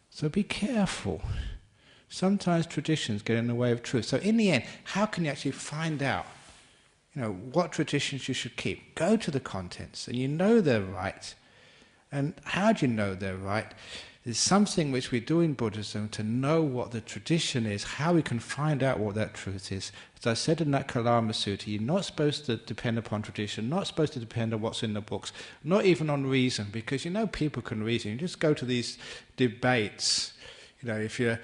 So be careful. Sometimes traditions get in the way of truth. So in the end, how can you actually find out what traditions you should keep? Go to the contents and you know they're right. And how do you know they're right? There's something which we do in Buddhism to know what the tradition is, how we can find out what that truth is. As I said in that Kalama Sutta, you're not supposed to depend upon tradition, not supposed to depend on what's in the books, not even on reason, because people can reason. You just go to these debates. If you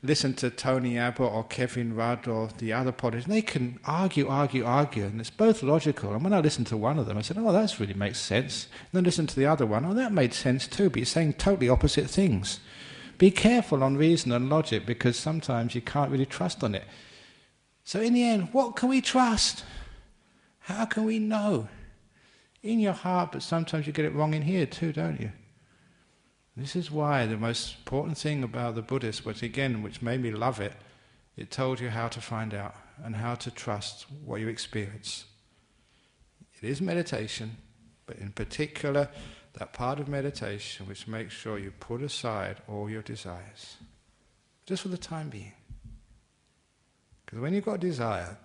listen to Tony Abbott or Kevin Rudd or the other politicians, they can argue, and it's both logical. And when I listened to one of them, I said, oh, that really makes sense. And then listen to the other one, oh, that made sense too, but you're saying totally opposite things. Be careful on reason and logic, because sometimes you can't really trust on it. So in the end, what can we trust? How can we know? In your heart, but sometimes you get it wrong in here too, don't you? This is why the most important thing about the Buddhists, which made me love it, it told you how to find out and how to trust what you experience. It is meditation, but in particular, that part of meditation which makes sure you put aside all your desires, just for the time being. Because when you've got desire,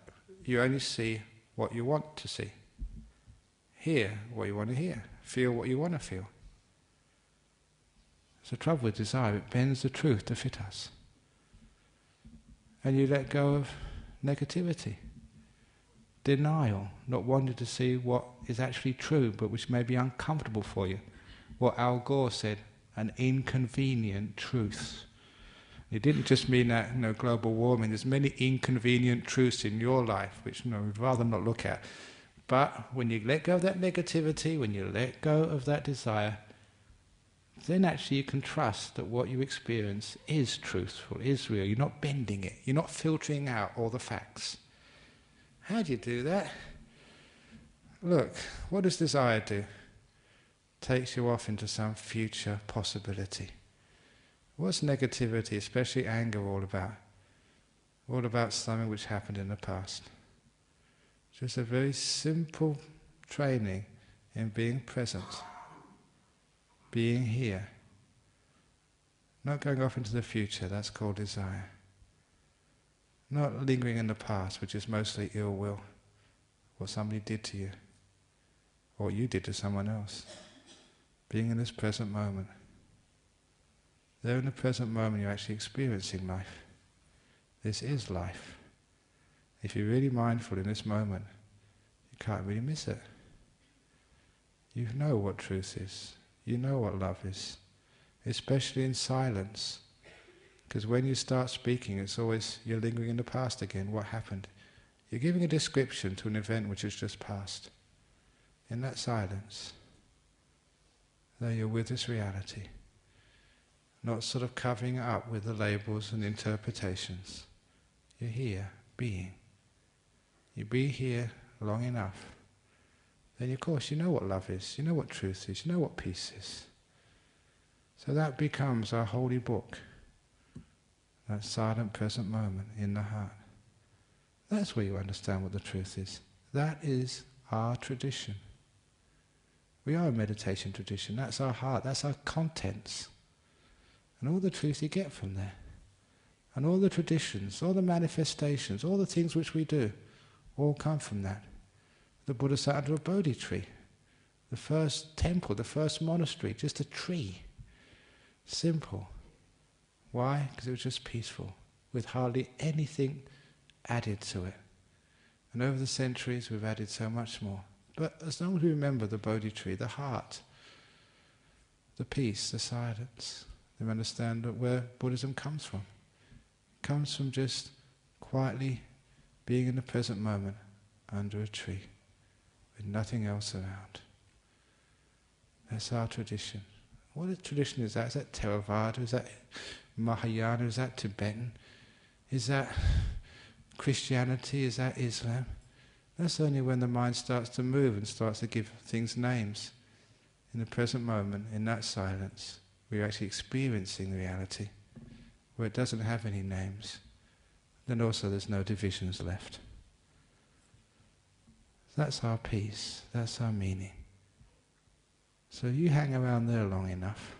you only see what you want to see, hear what you want to hear, feel what you want to feel. It's the trouble with desire, it bends the truth to fit us. And you let go of negativity, denial, not wanting to see what is actually true, but which may be uncomfortable for you. what Al Gore said, an inconvenient truth. It didn't just mean that, global warming. There's many inconvenient truths in your life which we'd rather not look at. But when you let go of that negativity, when you let go of that desire, then actually you can trust that what you experience is truthful, is real. You're not bending it. You're not filtering out all the facts. How do you do that? Look, what does desire do? Takes you off into some future possibility. What's negativity, especially anger, all about? All about something which happened in the past. Just a very simple training in being present, being here. Not going off into the future, that's called desire. Not lingering in the past, which is mostly ill will, what somebody did to you, or what you did to someone else. Being in this present moment. There in the present moment you're actually experiencing life. This is life. If you're really mindful in this moment, you can't really miss it. You know what truth is. You know what love is. Especially in silence. Because when you start speaking, it's always, you're lingering in the past again. What happened? You're giving a description to an event which has just passed. In that silence, there you're with this reality. Not sort of covering it up with the labels and interpretations. You're here, being. You be here long enough, then of course you know what love is, you know what truth is, you know what peace is. So that becomes our holy book, that silent present moment in the heart. That's where you understand what the truth is. That is our tradition. We are a meditation tradition, that's our heart, that's our contents. And all the truth you get from there. And all the traditions, all the manifestations, all the things which we do, all come from that. The Buddha sat under a Bodhi tree. The first temple, the first monastery, just a tree. Simple. Why? Because it was just peaceful, with hardly anything added to it. And over the centuries we've added so much more. But as long as we remember the Bodhi tree, the heart, the peace, the silence, then we understand that where Buddhism comes from. It comes from just quietly being in the present moment under a tree with nothing else around. That's our tradition. What tradition is that? Is that Theravada? Is that Mahayana? Is that Tibetan? Is that Christianity? Is that Islam? That's only when the mind starts to move and starts to give things names. In the present moment, in that silence, we're actually experiencing the reality where it doesn't have any names. Then also there's no divisions left. That's our peace, that's our meaning. So you hang around there long enough,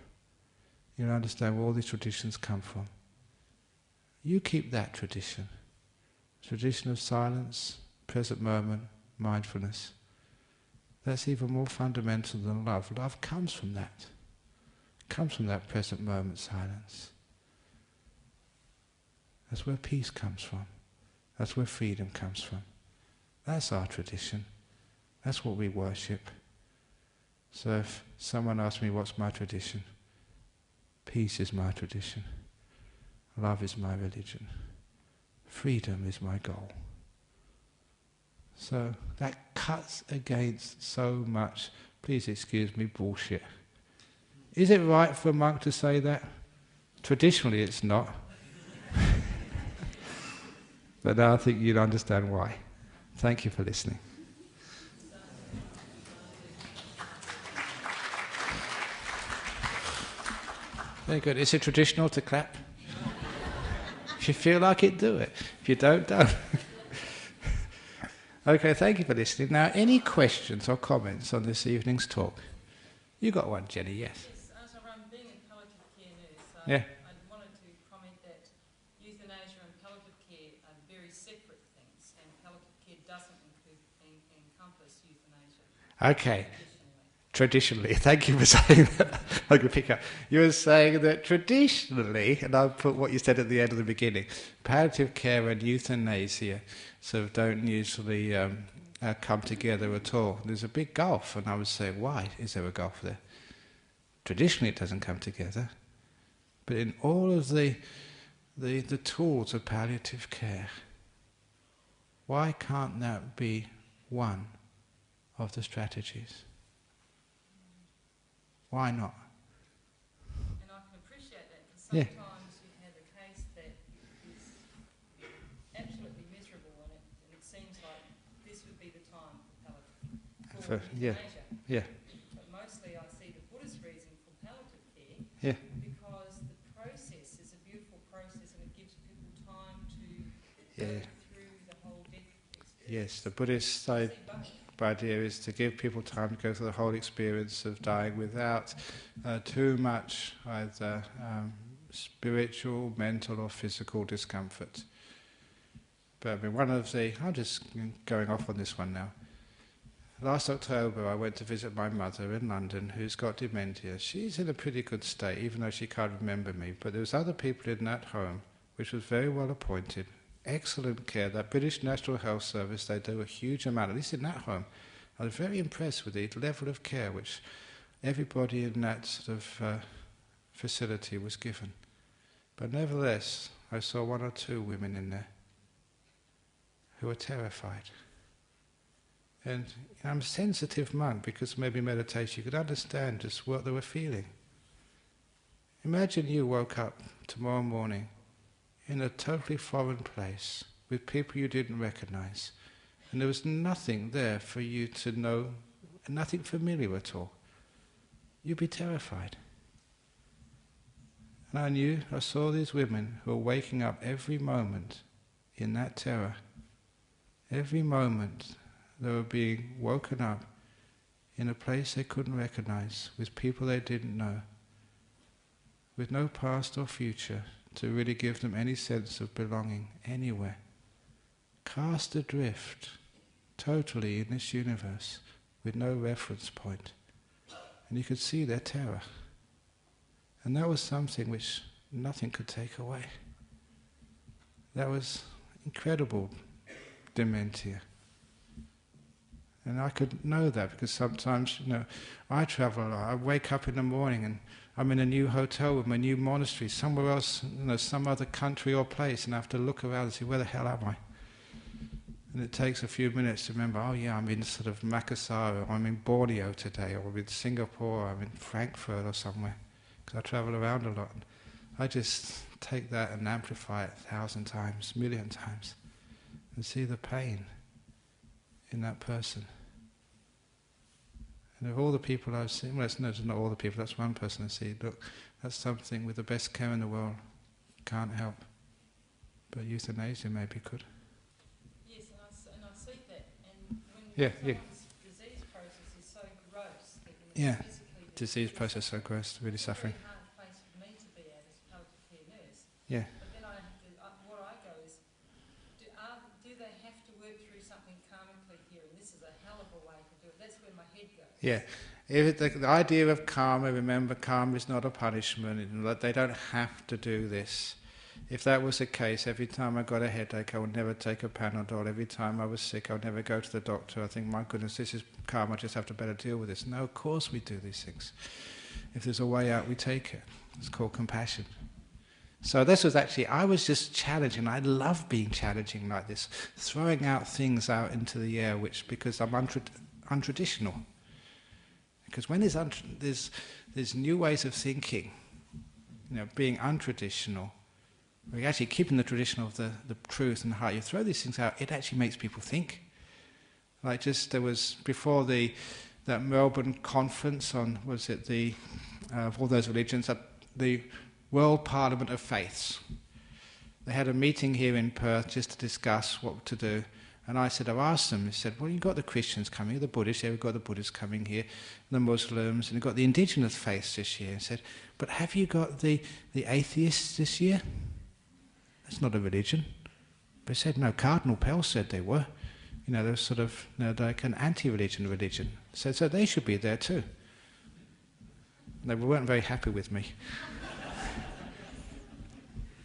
you'll understand where all these traditions come from. You keep that tradition. Tradition of silence, present moment, mindfulness. That's even more fundamental than love. Love comes from that. It comes from that present moment silence. That's where peace comes from. That's where freedom comes from. That's our tradition. That's what we worship. So if someone asks me what's my tradition, peace is my tradition. Love is my religion. Freedom is my goal. So that cuts against so much, please excuse me, bullshit. Is it right for a monk to say that? Traditionally it's not. But now I think you'll understand why. Thank you for listening. Very good. Is it traditional to clap? If you feel like it, do it. If you don't, don't. Okay, thank you for listening. Now, any questions or comments on this evening's talk? You got one, Jenny, yes? Yes, Ajahn, being a palliative care nurse, yeah. I wanted to comment that euthanasia and palliative care are very separate things, and palliative care doesn't encompass euthanasia. Okay. Traditionally, thank you for saying that. I'm going to pick up. You were saying that traditionally, and I'll put what you said at the end of the beginning, palliative care and euthanasia sort of don't usually come together at all. There's a big gulf, and I was saying, why is there a gulf there? Traditionally it doesn't come together, but in all of the tools of palliative care, why can't that be one of the strategies? Why not? And I can appreciate that, because sometimes you have a case that is absolutely miserable, and it seems like this would be the time for euthanasia. Yeah. But mostly I see the Buddhist reason for palliative care, because the process is a beautiful process, and it gives people time to go through the whole death experience. Yes, the Buddhist idea is to give people time to go through the whole experience of dying without too much either spiritual, mental or physical discomfort. But I mean, I'm just going off on this one now. Last October I went to visit my mother in London, who's got dementia. She's in a pretty good state, even though she can't remember me. But there was other people in that home, which was very well appointed. Excellent care. That British National Health Service, they do a huge amount, at least in that home. I was very impressed with the level of care which everybody in that sort of facility was given. But nevertheless, I saw one or two women in there who were terrified. And I'm a sensitive monk, because maybe meditation you could understand just what they were feeling. Imagine you woke up tomorrow morning in a totally foreign place with people you didn't recognize, and there was nothing there for you to know, nothing familiar at all. You'd be terrified. And I saw these women who were waking up every moment in that terror. Every moment they were being woken up in a place they couldn't recognize, with people they didn't know, with no past or future to really give them any sense of belonging anywhere. Cast adrift, totally in this universe, with no reference point. And you could see their terror. And that was something which nothing could take away. That was incredible dementia. And I could know that, because sometimes, I travel a lot. I wake up in the morning and I'm in a new hotel room, a new monastery, somewhere else, some other country or place, and I have to look around and see, where the hell am I? And it takes a few minutes to remember, I'm in sort of Makassar, or I'm in Borneo today, or I'm in Singapore, or I'm in Frankfurt or somewhere, because I travel around a lot. I just take that and amplify it 1,000 times, 1,000,000 times, and see the pain in that person. And of all the people I've seen, it's not all the people, that's one person I see, look, that's something with the best care in the world, can't help. But euthanasia maybe could. Yes, and I see that. And when someone's disease process is so gross, that physically... Disease process so gross, really suffering. It's a really hard place for me to be at as a palliative care nurse. Yeah. But then what I go is, do they have to work through something karmically here? And this is a hell of a way to do it. That's where my head goes. Yeah. The idea of karma, remember, karma is not a punishment. They don't have to do this. If that was the case, every time I got a headache, I would never take a Panadol. Every time I was sick, I would never go to the doctor. I think, my goodness, this is karma, I just have to better deal with this. No, of course we do these things. If there's a way out, we take it. It's called compassion. So this was actually, I was just challenging. I love being challenging like this, throwing out things out into the air, because I'm untraditional. Because when there's new ways of thinking, being untraditional, we're actually keeping the tradition of the truth and the heart. You throw these things out, it actually makes people think. Like there was, before that Melbourne conference on, of all those religions, the World Parliament of Faiths. They had a meeting here in Perth just to discuss what to do. And I asked them, I said, well, you've got the Christians coming here, the Buddhists, we've got the Buddhists coming here, the Muslims, and you've got the indigenous faiths this year. I said, but have you got the atheists this year? That's not a religion. They said, no, Cardinal Pell said they were. They're sort of like an anti-religion religion. So they should be there too. They weren't very happy with me.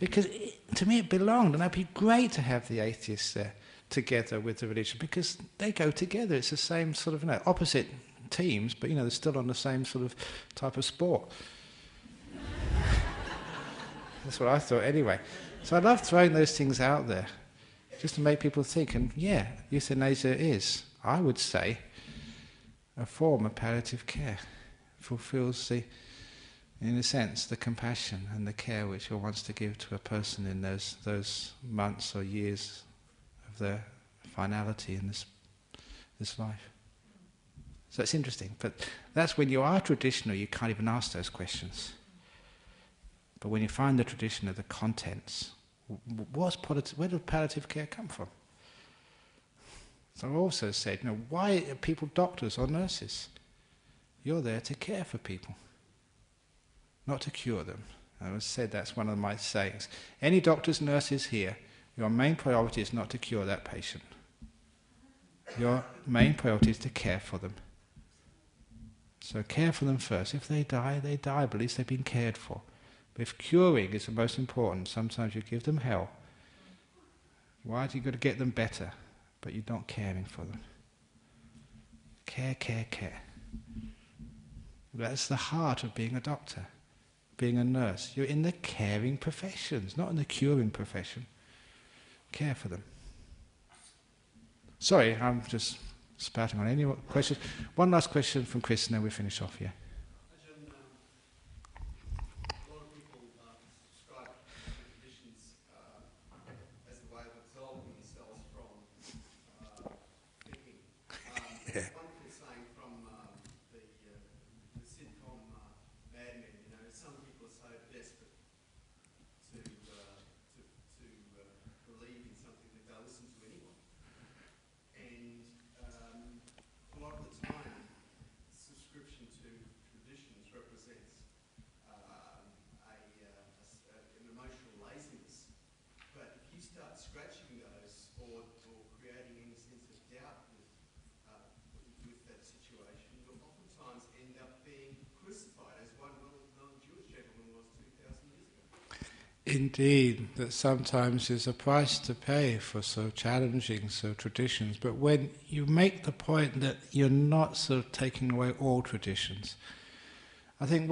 Because to me it belonged, and it'd be great to have the atheists there together with the religion, because they go together. It's the same sort of opposite teams, but they're still on the same sort of type of sport. That's what I thought anyway. So I love throwing those things out there, just to make people think. And yeah, euthanasia is, I would say, a form of palliative care. Fulfills in a sense, the compassion and the care which one wants to give to a person in those months or years of their finality in this life. So it's interesting, but that's when you are traditional, you can't even ask those questions. But when you find the tradition of the contents, where does palliative care come from? So I also said, why are people doctors or nurses? You're there to care for people, not to cure them. I said that's one of my sayings. Any doctors, nurses here, your main priority is not to cure that patient. Your main priority is to care for them. So care for them first. If they die, they die, but at least they've been cared for. But if curing is the most important, sometimes you give them hell. Why do you got to get them better, but you're not caring for them? Care, care, care. That's the heart of being a doctor, being a nurse. You're in the caring professions, not in the curing profession. Care for them. Sorry, I'm just spouting on. Any more questions? One last question from Chris, and then we finish off here. Ajahn, a lot of people describe traditions as a way of absolving themselves from thinking. Yeah. Wonderful saying from the sitcom Mad Men. Some people are so desperate to believe in something that they'll listen to anyone. And a lot of the time, subscription to traditions represents an emotional laziness. But if you start scratching those or creating any sense of doubt with that situation, you'll oftentimes end up being crucified, as one well-known Jewish gentleman was 2,000 years ago. Indeed, that sometimes is a price to pay for so challenging traditions. But when you make the point that you're not taking away all traditions, I think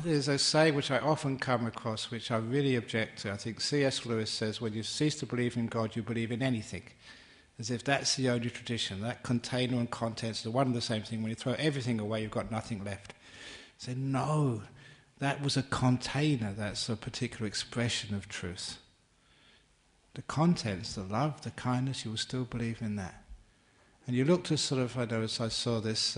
there's a saying which I often come across, which I really object to. I think C.S. Lewis says, when you cease to believe in God, you believe in anything. As if that's the only tradition. That container and contents are one and the same thing. When you throw everything away, you've got nothing left. Say, no. That was a container, that's a particular expression of truth. The contents, the love, the kindness, you will still believe in that. And you look to I saw this,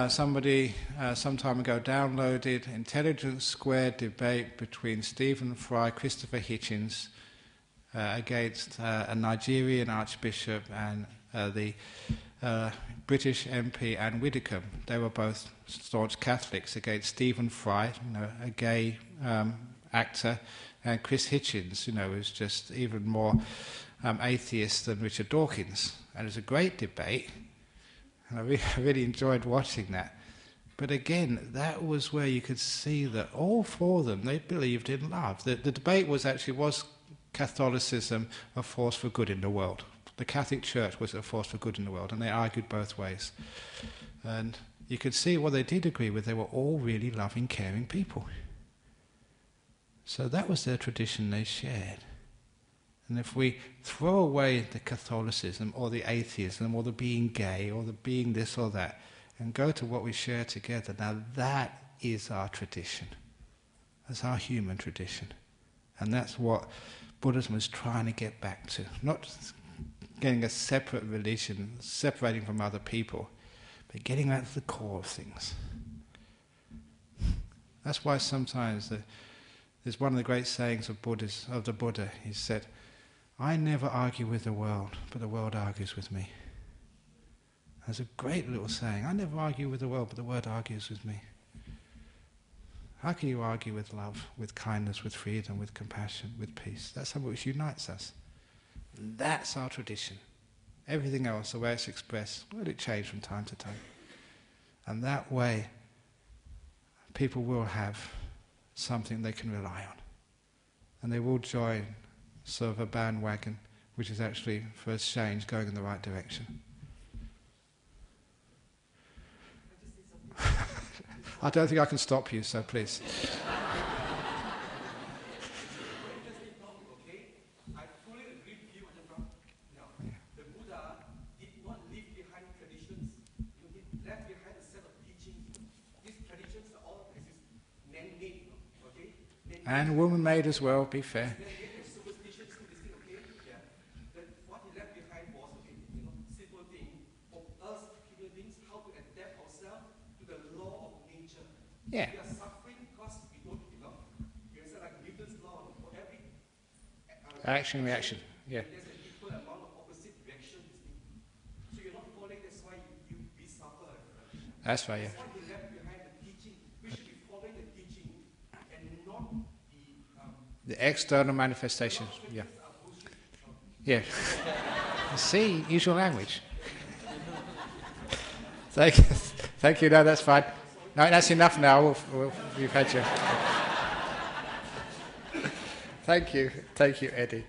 somebody some time ago downloaded Intelligence Squared debate between Stephen Fry, Christopher Hitchens, against a Nigerian archbishop and the British MP Anne Widdecombe. They were both staunch Catholics, against Stephen Fry, a gay actor, and Chris Hitchens, who's just even more atheist than Richard Dawkins. And it was a great debate, and I really enjoyed watching that. But again, that was where you could see that all four of them, they believed in love. The debate was Catholicism a force for good in the world? The Catholic Church was a force for good in the world, and they argued both ways. And you could see what they did agree with. They were all really loving, caring people. So that was their tradition they shared. And if we throw away the Catholicism or the atheism or the being gay or the being this or that and go to what we share together, now that is our tradition. That's our human tradition. And that's what Buddhism is trying to get back to. Not getting a separate religion, separating from other people, but getting back to the core of things. That's why sometimes there's one of the great sayings of the Buddha. He said, "I never argue with the world, but the world argues with me." That's a great little saying. I never argue with the world, but the world argues with me. How can you argue with love, with kindness, with freedom, with compassion, with peace? That's something which unites us. That's our tradition. Everything else, the way it's expressed, will it change from time to time? And that way, people will have something they can rely on. And they will join a bandwagon which is actually, for a change, going in the right direction. I don't think I can stop you, so please. I fully agree with you, Ajahn Brahm. The Buddha did not leave behind traditions. He left behind a set of teachings. These traditions are all man-made, okay? And woman-made as well, be fair. Superstitions to this thing, okay? Yeah. What he left behind was, simple thing for us human beings, how to adapt ourselves to the law of nature. Yeah. We are suffering because we don't enough. You say like Newton's law, for every Action, reaction. Yeah. there's an equal amount of opposite reaction. So you're not following, that's why we suffer. That's right, yeah. That's why he left behind the teaching. We should be following the teaching and not The external manifestations. Yeah. Yeah. See, use your language. Thank you. No, that's fine. No, that's enough now. We've had you. Thank you, Eddie.